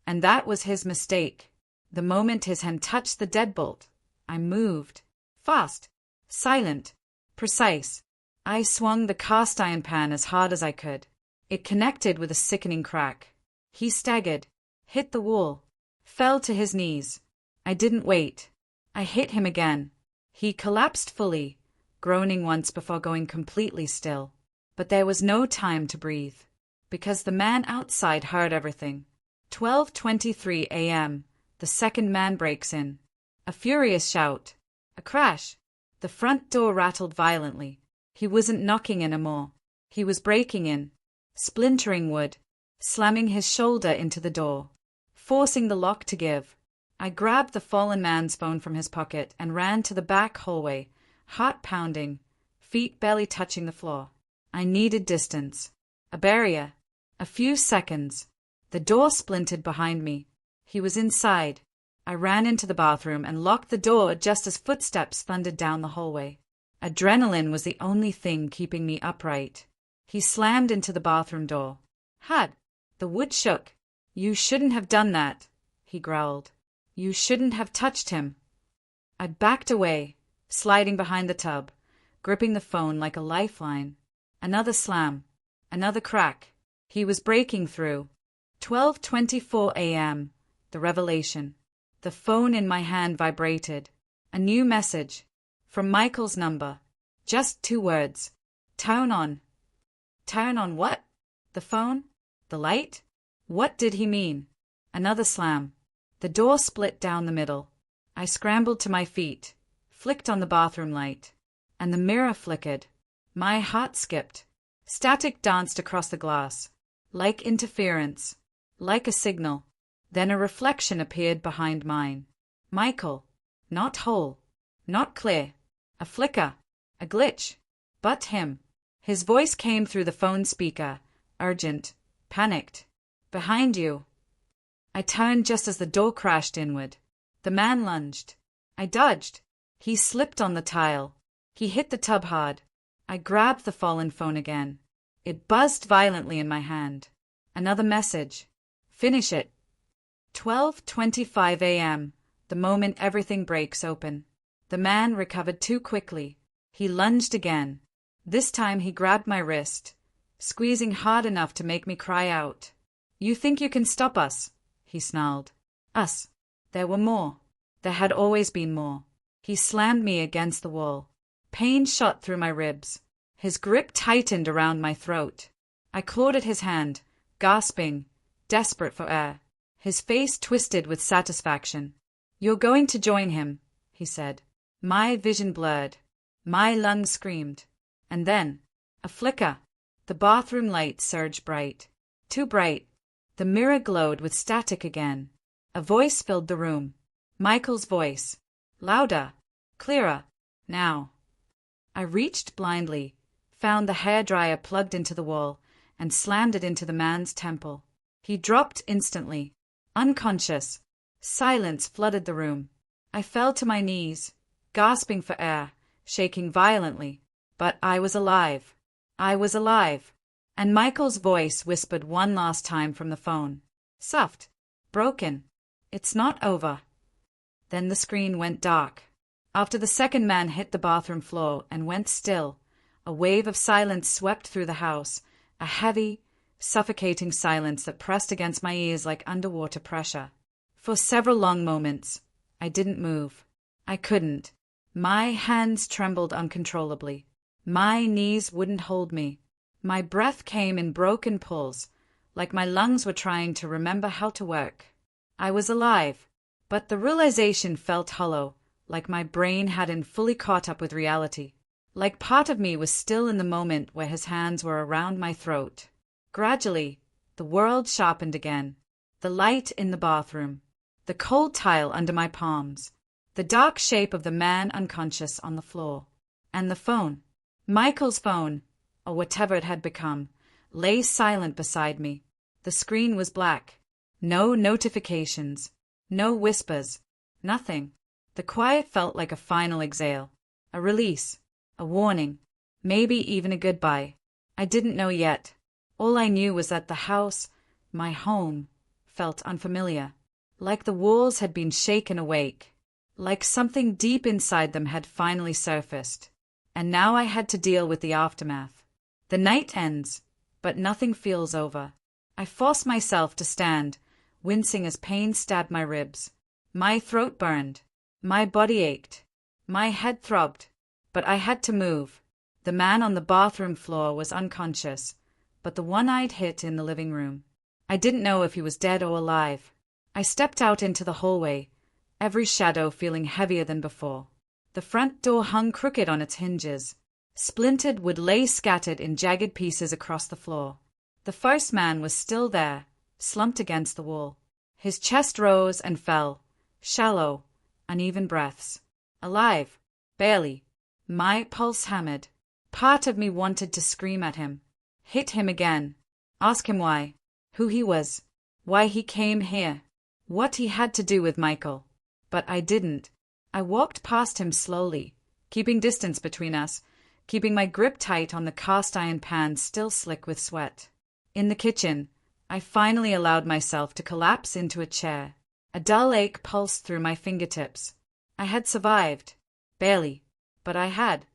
And that was his mistake. The moment his hand touched the deadbolt, I moved. Fast, silent, precise. I swung the cast iron pan as hard as I could. It connected with a sickening crack. He staggered, hit the wall, fell to his knees. I didn't wait. I hit him again. He collapsed fully, groaning once before going completely still. But there was no time to breathe, because the man outside heard everything. 12:23 a.m. The second man breaks in. A furious shout. A crash. The front door rattled violently. He wasn't knocking anymore. He was breaking in, splintering wood, slamming his shoulder into the door, forcing the lock to give. I grabbed the fallen man's phone from his pocket and ran to the back hallway, heart pounding, feet barely touching the floor. I needed distance. A barrier. A few seconds. The door splintered behind me. He was inside. I ran into the bathroom and locked the door just as footsteps thundered down the hallway. Adrenaline was the only thing keeping me upright. He slammed into the bathroom door. "Hud!" The wood shook. "You shouldn't have done that," he growled. "You shouldn't have touched him." I backed away, sliding behind the tub, gripping the phone like a lifeline. Another slam. Another crack. He was breaking through. 12:24 a.m. The revelation. The phone in my hand vibrated. A new message. From Michael's number. Just 2 words. Turn on. Turn on what? The phone? The light? What did he mean? Another slam. The door split down the middle. I scrambled to my feet, flicked on the bathroom light, and the mirror flickered. My heart skipped. Static danced across the glass, like interference, like a signal. Then a reflection appeared behind mine. Michael. Not whole. Not clear. A flicker. A glitch. But him. His voice came through the phone speaker, urgent, panicked. "Behind you." I turned just as the door crashed inward. The man lunged. I dodged. He slipped on the tile. He hit the tub hard. I grabbed the fallen phone again. It buzzed violently in my hand. Another message. Finish it. 12:25 a.m. The moment everything breaks open. The man recovered too quickly. He lunged again. This time he grabbed my wrist, squeezing hard enough to make me cry out. "You think you can stop us?" he snarled. Us. There were more. There had always been more. He slammed me against the wall. Pain shot through my ribs. His grip tightened around my throat. I clawed at his hand, gasping, desperate for air. His face twisted with satisfaction. "You're going to join him," he said. My vision blurred. My lungs screamed. And then, a flicker. The bathroom light surged bright. Too bright. The mirror glowed with static again. A voice filled the room. Michael's voice. Louder. Clearer. Now. I reached blindly, found the hairdryer plugged into the wall, and slammed it into the man's temple. He dropped instantly. Unconscious. Silence flooded the room. I fell to my knees, gasping for air, shaking violently. But I was alive. I was alive. And Michael's voice whispered one last time from the phone. Soft. Broken. It's not over. Then the screen went dark. After the second man hit the bathroom floor and went still, a wave of silence swept through the house, a heavy, suffocating silence that pressed against my ears like underwater pressure. For several long moments, I didn't move. I couldn't. My hands trembled uncontrollably. My knees wouldn't hold me. My breath came in broken pulls, like my lungs were trying to remember how to work. I was alive, but the realization felt hollow, like my brain hadn't fully caught up with reality. Like part of me was still in the moment where his hands were around my throat. Gradually, the world sharpened again. The light in the bathroom, the cold tile under my palms, the dark shape of the man unconscious on the floor, and the phone. Michael's phone, or whatever it had become, lay silent beside me. The screen was black. No notifications. No whispers. Nothing. The quiet felt like a final exhale. A release. A warning. Maybe even a goodbye. I didn't know yet. All I knew was that the house, my home, felt unfamiliar. Like the walls had been shaken awake. Like something deep inside them had finally surfaced. And now I had to deal with the aftermath. The night ends, but nothing feels over. I forced myself to stand, wincing as pain stabbed my ribs. My throat burned. My body ached. My head throbbed. But I had to move. The man on the bathroom floor was unconscious, but the one I'd hit in the living room. I didn't know if he was dead or alive. I stepped out into the hallway, every shadow feeling heavier than before. The front door hung crooked on its hinges. Splintered wood lay scattered in jagged pieces across the floor. The first man was still there, slumped against the wall. His chest rose and fell, shallow, uneven breaths. Alive, barely. My pulse hammered. Part of me wanted to scream at him, hit him again, ask him why, who he was, why he came here, what he had to do with Michael. But I didn't. I walked past him slowly, keeping distance between us, keeping my grip tight on the cast-iron pan still slick with sweat. In the kitchen, I finally allowed myself to collapse into a chair. A dull ache pulsed through my fingertips. I had survived. Barely. But I had.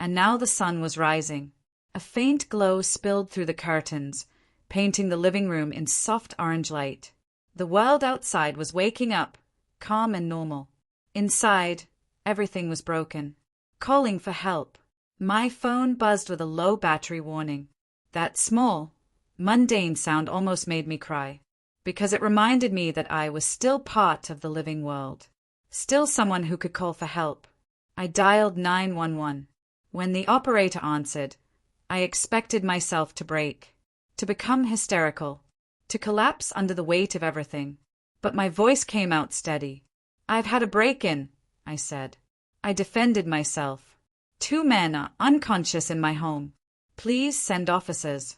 And now the sun was rising. A faint glow spilled through the curtains, painting the living room in soft orange light. The world outside was waking up, calm and normal. Inside, everything was broken. Calling for help. My phone buzzed with a low battery warning. That small, mundane sound almost made me cry, because it reminded me that I was still part of the living world. Still someone who could call for help. I dialed 911. When the operator answered, I expected myself to break, to become hysterical, to collapse under the weight of everything. But my voice came out steady. I've had a break-in, I said. I defended myself. 2 men are unconscious in my home. Please send officers.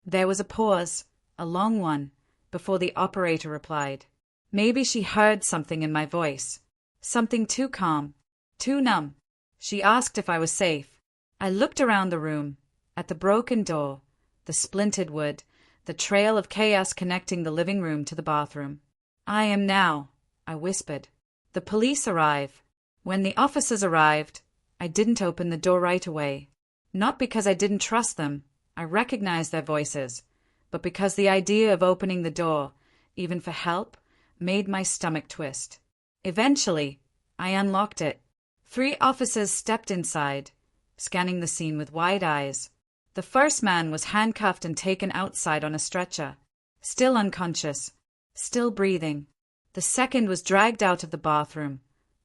There was a pause, a long one, before the operator replied. Maybe she heard something in my voice. Something too calm, too numb. She asked if I was safe. I looked around the room, at the broken door, the splintered wood, the trail of chaos connecting the living room to the bathroom. I am now, I whispered. The police arrive. When the officers arrived, I didn't open the door right away. Not because I didn't trust them, I recognized their voices, but because the idea of opening the door, even for help, made my stomach twist. Eventually, I unlocked it. 3 officers stepped inside, scanning the scene with wide eyes. The first man was handcuffed and taken outside on a stretcher, still unconscious, still breathing. The second was dragged out of the bathroom,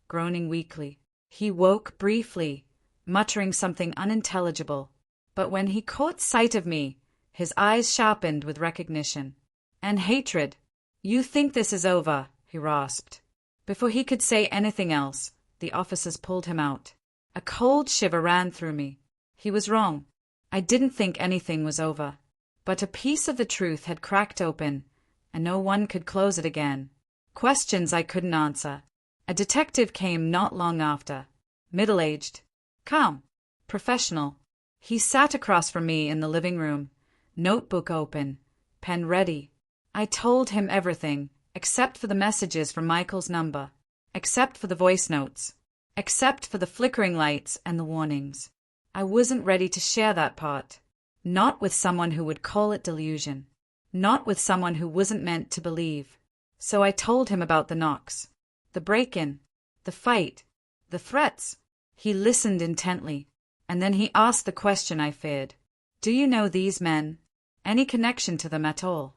groaning weakly. He woke briefly, muttering something unintelligible. But when he caught sight of me, his eyes sharpened with recognition and hatred. You think this is over, he rasped. Before he could say anything else, the officers pulled him out. A cold shiver ran through me. He was wrong. I didn't think anything was over. But a piece of the truth had cracked open, and no one could close it again. Questions I couldn't answer. A detective came not long after. Middle-aged. Calm. Professional. He sat across from me in the living room, notebook open, pen ready. I told him everything, except for the messages from Michael's number, except for the voice notes, except for the flickering lights and the warnings. I wasn't ready to share that part. Not with someone who would call it delusion. Not with someone who wasn't meant to believe. So I told him about the knocks, the break-in, the fight, the threats. He listened intently, and then he asked the question I feared. Do you know these men? Any connection to them at all?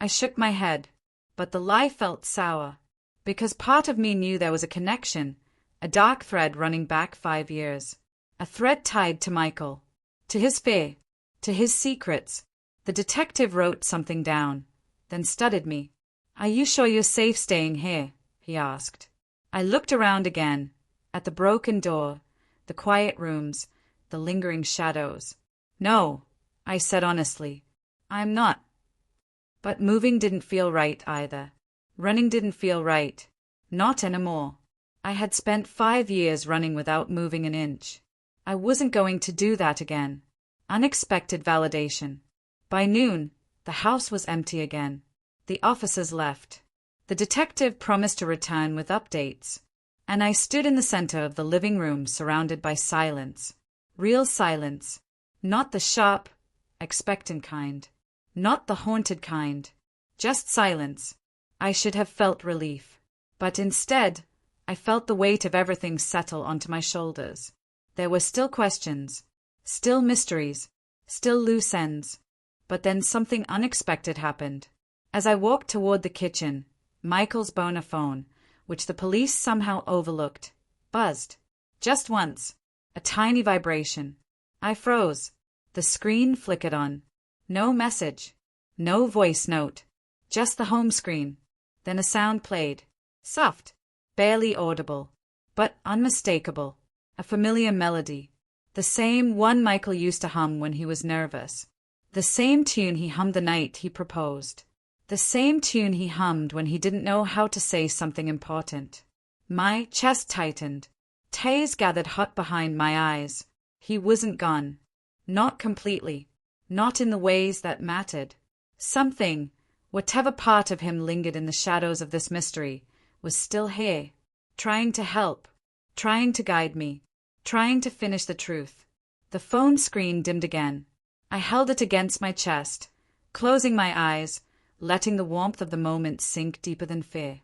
I shook my head, but the lie felt sour, because part of me knew there was a connection, a dark thread running back 5 years. A thread tied to Michael, to his fear, to his secrets. The detective wrote something down, then studied me. Are you sure you're safe staying here? He asked. I looked around again, at the broken door, the quiet rooms, the lingering shadows. No, I said honestly. I'm not. But moving didn't feel right either. Running didn't feel right. Not anymore. I had spent 5 years running without moving an inch. I wasn't going to do that again. Unexpected validation. By noon, the house was empty again. The officers left. The detective promised to return with updates. And I stood in the center of the living room surrounded by silence. Real silence. Not the sharp, expectant kind. Not the haunted kind. Just silence. I should have felt relief. But instead, I felt the weight of everything settle onto my shoulders. There were still questions, still mysteries, still loose ends. But then something unexpected happened. As I walked toward the kitchen, Michael's burner phone, which the police somehow overlooked, buzzed. Just once. A tiny vibration. I froze. The screen flickered on. No message. No voice note. Just the home screen. Then a sound played. Soft. Barely audible. But unmistakable. A familiar melody. The same one Michael used to hum when he was nervous. The same tune he hummed the night he proposed. The same tune he hummed when he didn't know how to say something important. My chest tightened. Tears gathered hot behind my eyes. He wasn't gone. Not completely. Not in the ways that mattered. Something, whatever part of him lingered in the shadows of this mystery, was still here, trying to help, trying to guide me, trying to finish the truth. The phone screen dimmed again. I held it against my chest, closing my eyes, letting the warmth of the moment sink deeper than fear.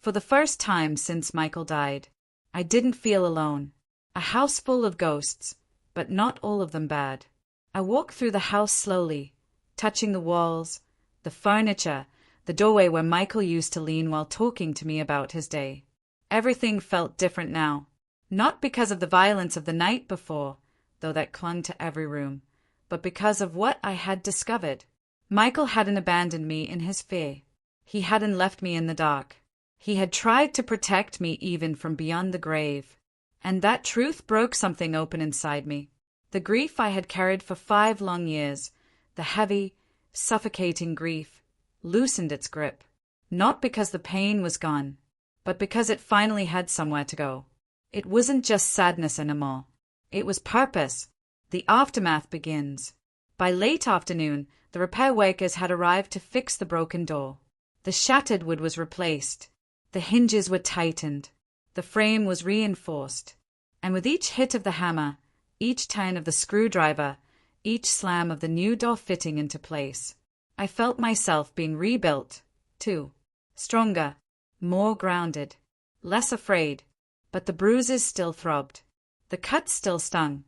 For the first time since Michael died, I didn't feel alone. A house full of ghosts, but not all of them bad. I walked through the house slowly, touching the walls, the furniture, the doorway where Michael used to lean while talking to me about his day. Everything felt different now. Not because of the violence of the night before, though that clung to every room, but because of what I had discovered. Michael hadn't abandoned me in his fear. He hadn't left me in the dark. He had tried to protect me even from beyond the grave. And that truth broke something open inside me. The grief I had carried for 5 long years, the heavy, suffocating grief, loosened its grip. Not because the pain was gone, but because it finally had somewhere to go. It wasn't just sadness anymore. It was purpose. The aftermath begins. By late afternoon, the repair workers had arrived to fix the broken door. The shattered wood was replaced. The hinges were tightened. The frame was reinforced. And with each hit of the hammer, each turn of the screwdriver, each slam of the new door fitting into place, I felt myself being rebuilt, too. Stronger, more grounded, less afraid. But the bruises still throbbed. The cuts still stung.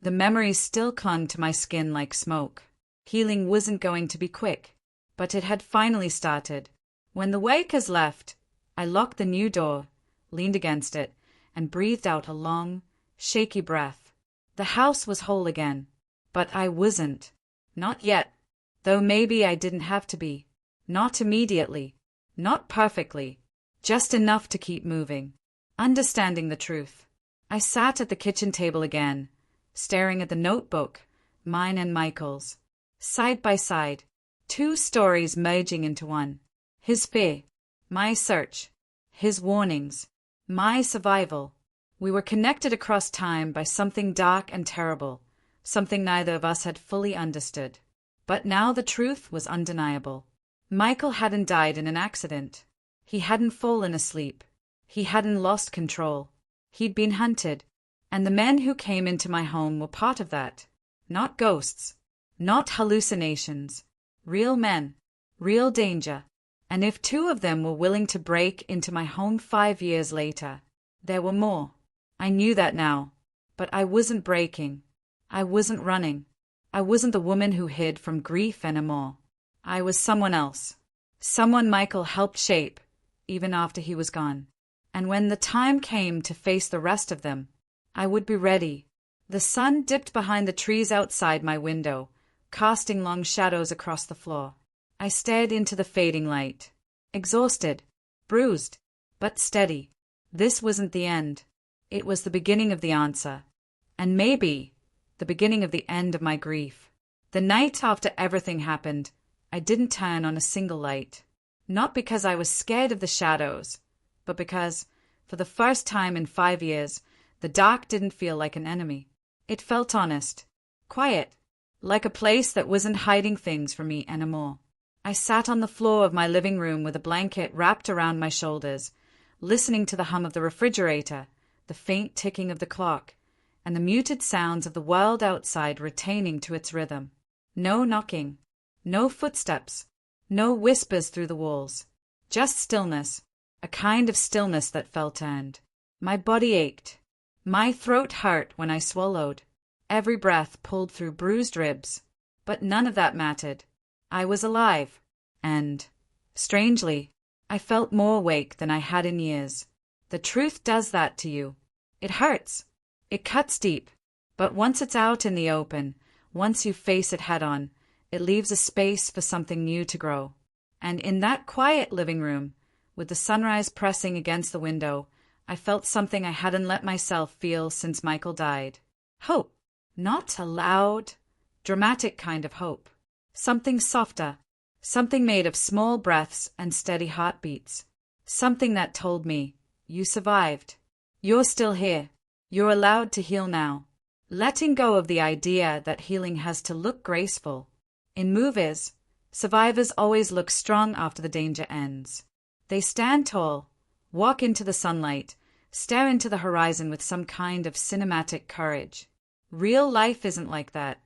The memories still clung to my skin like smoke. Healing wasn't going to be quick, but it had finally started. When the workers left, I locked the new door, leaned against it, and breathed out a long, shaky breath. The house was whole again, but I wasn't. Not yet, though maybe I didn't have to be. Not immediately, not perfectly, just enough to keep moving. Understanding the truth. I sat at the kitchen table again, staring at the notebook, mine and Michael's. Side by side, 2 stories merging into one. His fear, my search, his warnings, my survival. We were connected across time by something dark and terrible, something neither of us had fully understood. But now the truth was undeniable. Michael hadn't died in an accident. He hadn't fallen asleep. He hadn't lost control. He'd been hunted, and the men who came into my home were part of that. Not ghosts, not hallucinations. Real men, real danger. And if 2 of them were willing to break into my home 5 years later, there were more. I knew that now. But I wasn't breaking. I wasn't running. I wasn't the woman who hid from grief anymore. I was someone else. Someone Michael helped shape, even after he was gone. And when the time came to face the rest of them, I would be ready. The sun dipped behind the trees outside my window, casting long shadows across the floor. I stared into the fading light. Exhausted, bruised, but steady. This wasn't the end. It was the beginning of the answer. And maybe the beginning of the end of my grief. The night after everything happened, I didn't turn on a single light. Not because I was scared of the shadows, but because, for the first time in 5 years, the dark didn't feel like an enemy. It felt honest, quiet, like a place that wasn't hiding things from me anymore. I sat on the floor of my living room with a blanket wrapped around my shoulders, listening to the hum of the refrigerator, the faint ticking of the clock, and the muted sounds of the world outside retaining to its rhythm. No knocking, no footsteps, no whispers through the walls. Just stillness, a kind of stillness that felt earned. My body ached. My throat hurt when I swallowed. Every breath pulled through bruised ribs. But none of that mattered. I was alive. And, strangely, I felt more awake than I had in years. The truth does that to you. It hurts. It cuts deep. But once it's out in the open, once you face it head on, it leaves a space for something new to grow. And in that quiet living room, with the sunrise pressing against the window, I felt something I hadn't let myself feel since Michael died. Hope. Not a loud, dramatic kind of hope. Something softer. Something made of small breaths and steady heartbeats. Something that told me, you survived. You're still here. You're allowed to heal now. Letting go of the idea that healing has to look graceful. In movies, survivors always look strong after the danger ends. They stand tall, walk into the sunlight, stare into the horizon with some kind of cinematic courage. Real life isn't like that.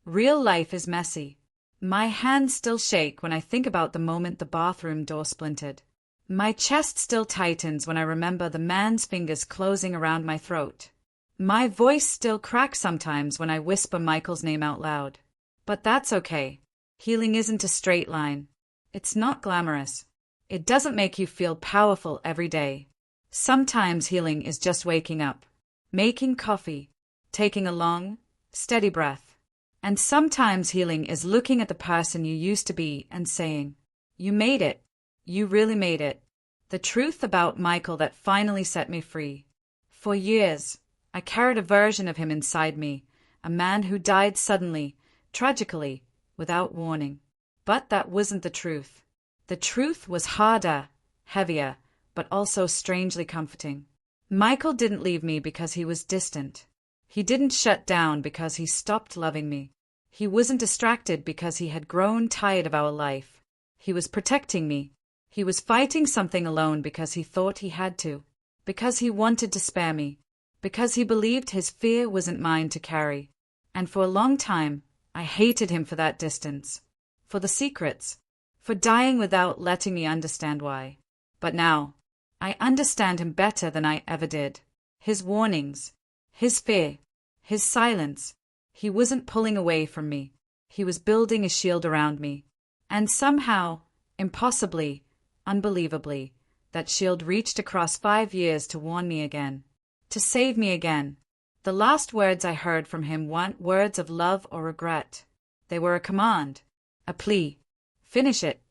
Real life is messy. My hands still shake when I think about the moment the bathroom door splintered. My chest still tightens when I remember the man's fingers closing around my throat. My voice still cracks sometimes when I whisper Michael's name out loud. But that's okay. Healing isn't a straight line. It's not glamorous. It doesn't make you feel powerful every day. Sometimes healing is just waking up, making coffee, taking a long, steady breath. And sometimes healing is looking at the person you used to be and saying, you made it. You really made it. The truth about Michael that finally set me free. For years, I carried a version of him inside me, a man who died suddenly, tragically, without warning. But that wasn't the truth. The truth was harder, heavier, but also strangely comforting. Michael didn't leave me because he was distant. He didn't shut down because he stopped loving me. He wasn't distracted because he had grown tired of our life. He was protecting me. He was fighting something alone because he thought he had to, because he wanted to spare me, because he believed his fear wasn't mine to carry. And for a long time, I hated him for that distance, for the secrets, for dying without letting me understand why. But now, I understand him better than I ever did. His warnings, his fear, his silence. He wasn't pulling away from me. He was building a shield around me. And somehow, impossibly, unbelievably, that shield reached across 5 years to warn me again, to save me again. The last words I heard from him weren't words of love or regret. They were a command, a plea. Finish it.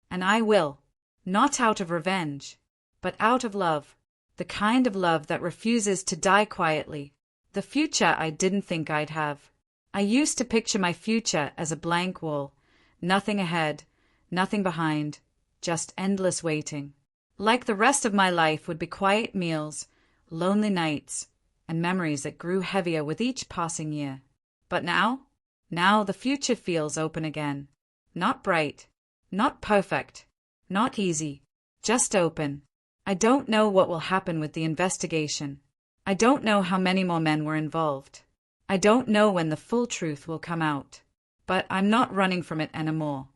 And I will. Not out of revenge, but out of love. The kind of love that refuses to die quietly. The future I didn't think I'd have. I used to picture my future as a blank wall. Nothing ahead, nothing behind, just endless waiting. Like the rest of my life would be quiet meals, lonely nights, and memories that grew heavier with each passing year. But now the future feels open again. Not bright, not perfect, not easy, just open. I don't know what will happen with the investigation. I don't know how many more men were involved. I don't know when the full truth will come out. But I'm not running from it anymore.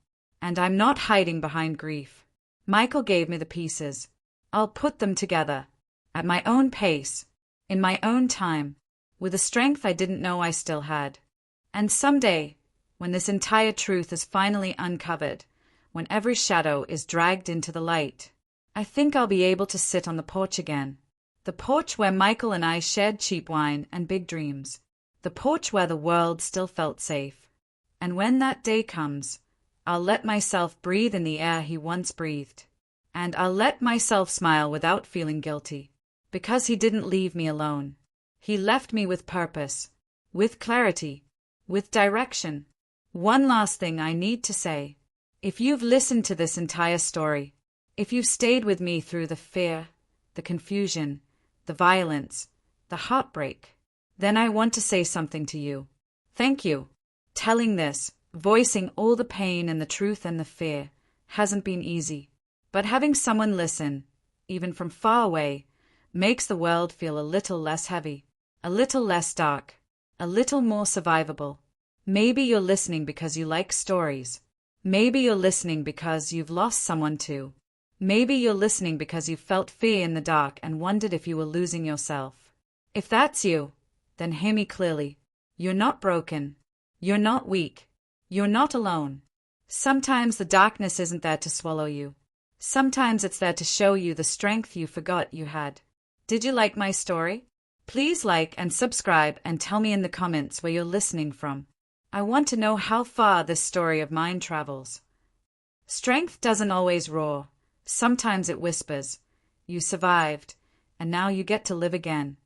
And I'm not hiding behind grief. Michael gave me the pieces. I'll put them together. At my own pace. In my own time. With a strength I didn't know I still had. And someday, when this entire truth is finally uncovered, when every shadow is dragged into the light, I think I'll be able to sit on the porch again. The porch where Michael and I shared cheap wine and big dreams. The porch where the world still felt safe. And when that day comes, I'll let myself breathe in the air he once breathed. And I'll let myself smile without feeling guilty. Because he didn't leave me alone. He left me with purpose, with clarity, with direction. One last thing I need to say. If you've listened to this entire story, if you've stayed with me through the fear, the confusion, the violence, the heartbreak, then I want to say something to you. Thank you. Telling this, voicing all the pain and the truth and the fear, hasn't been easy. But having someone listen, even from far away, makes the world feel a little less heavy, a little less dark, a little more survivable. Maybe you're listening because you like stories. Maybe you're listening because you've lost someone too. Maybe you're listening because you felt fear in the dark and wondered if you were losing yourself. If that's you, then hear me clearly. You're not broken. You're not weak. You're not alone. Sometimes the darkness isn't there to swallow you. Sometimes it's there to show you the strength you forgot you had. Did you like my story? Please like and subscribe and tell me in the comments where you're listening from. I want to know how far this story of mine travels. Strength doesn't always roar. Sometimes it whispers. You survived, and now you get to live again.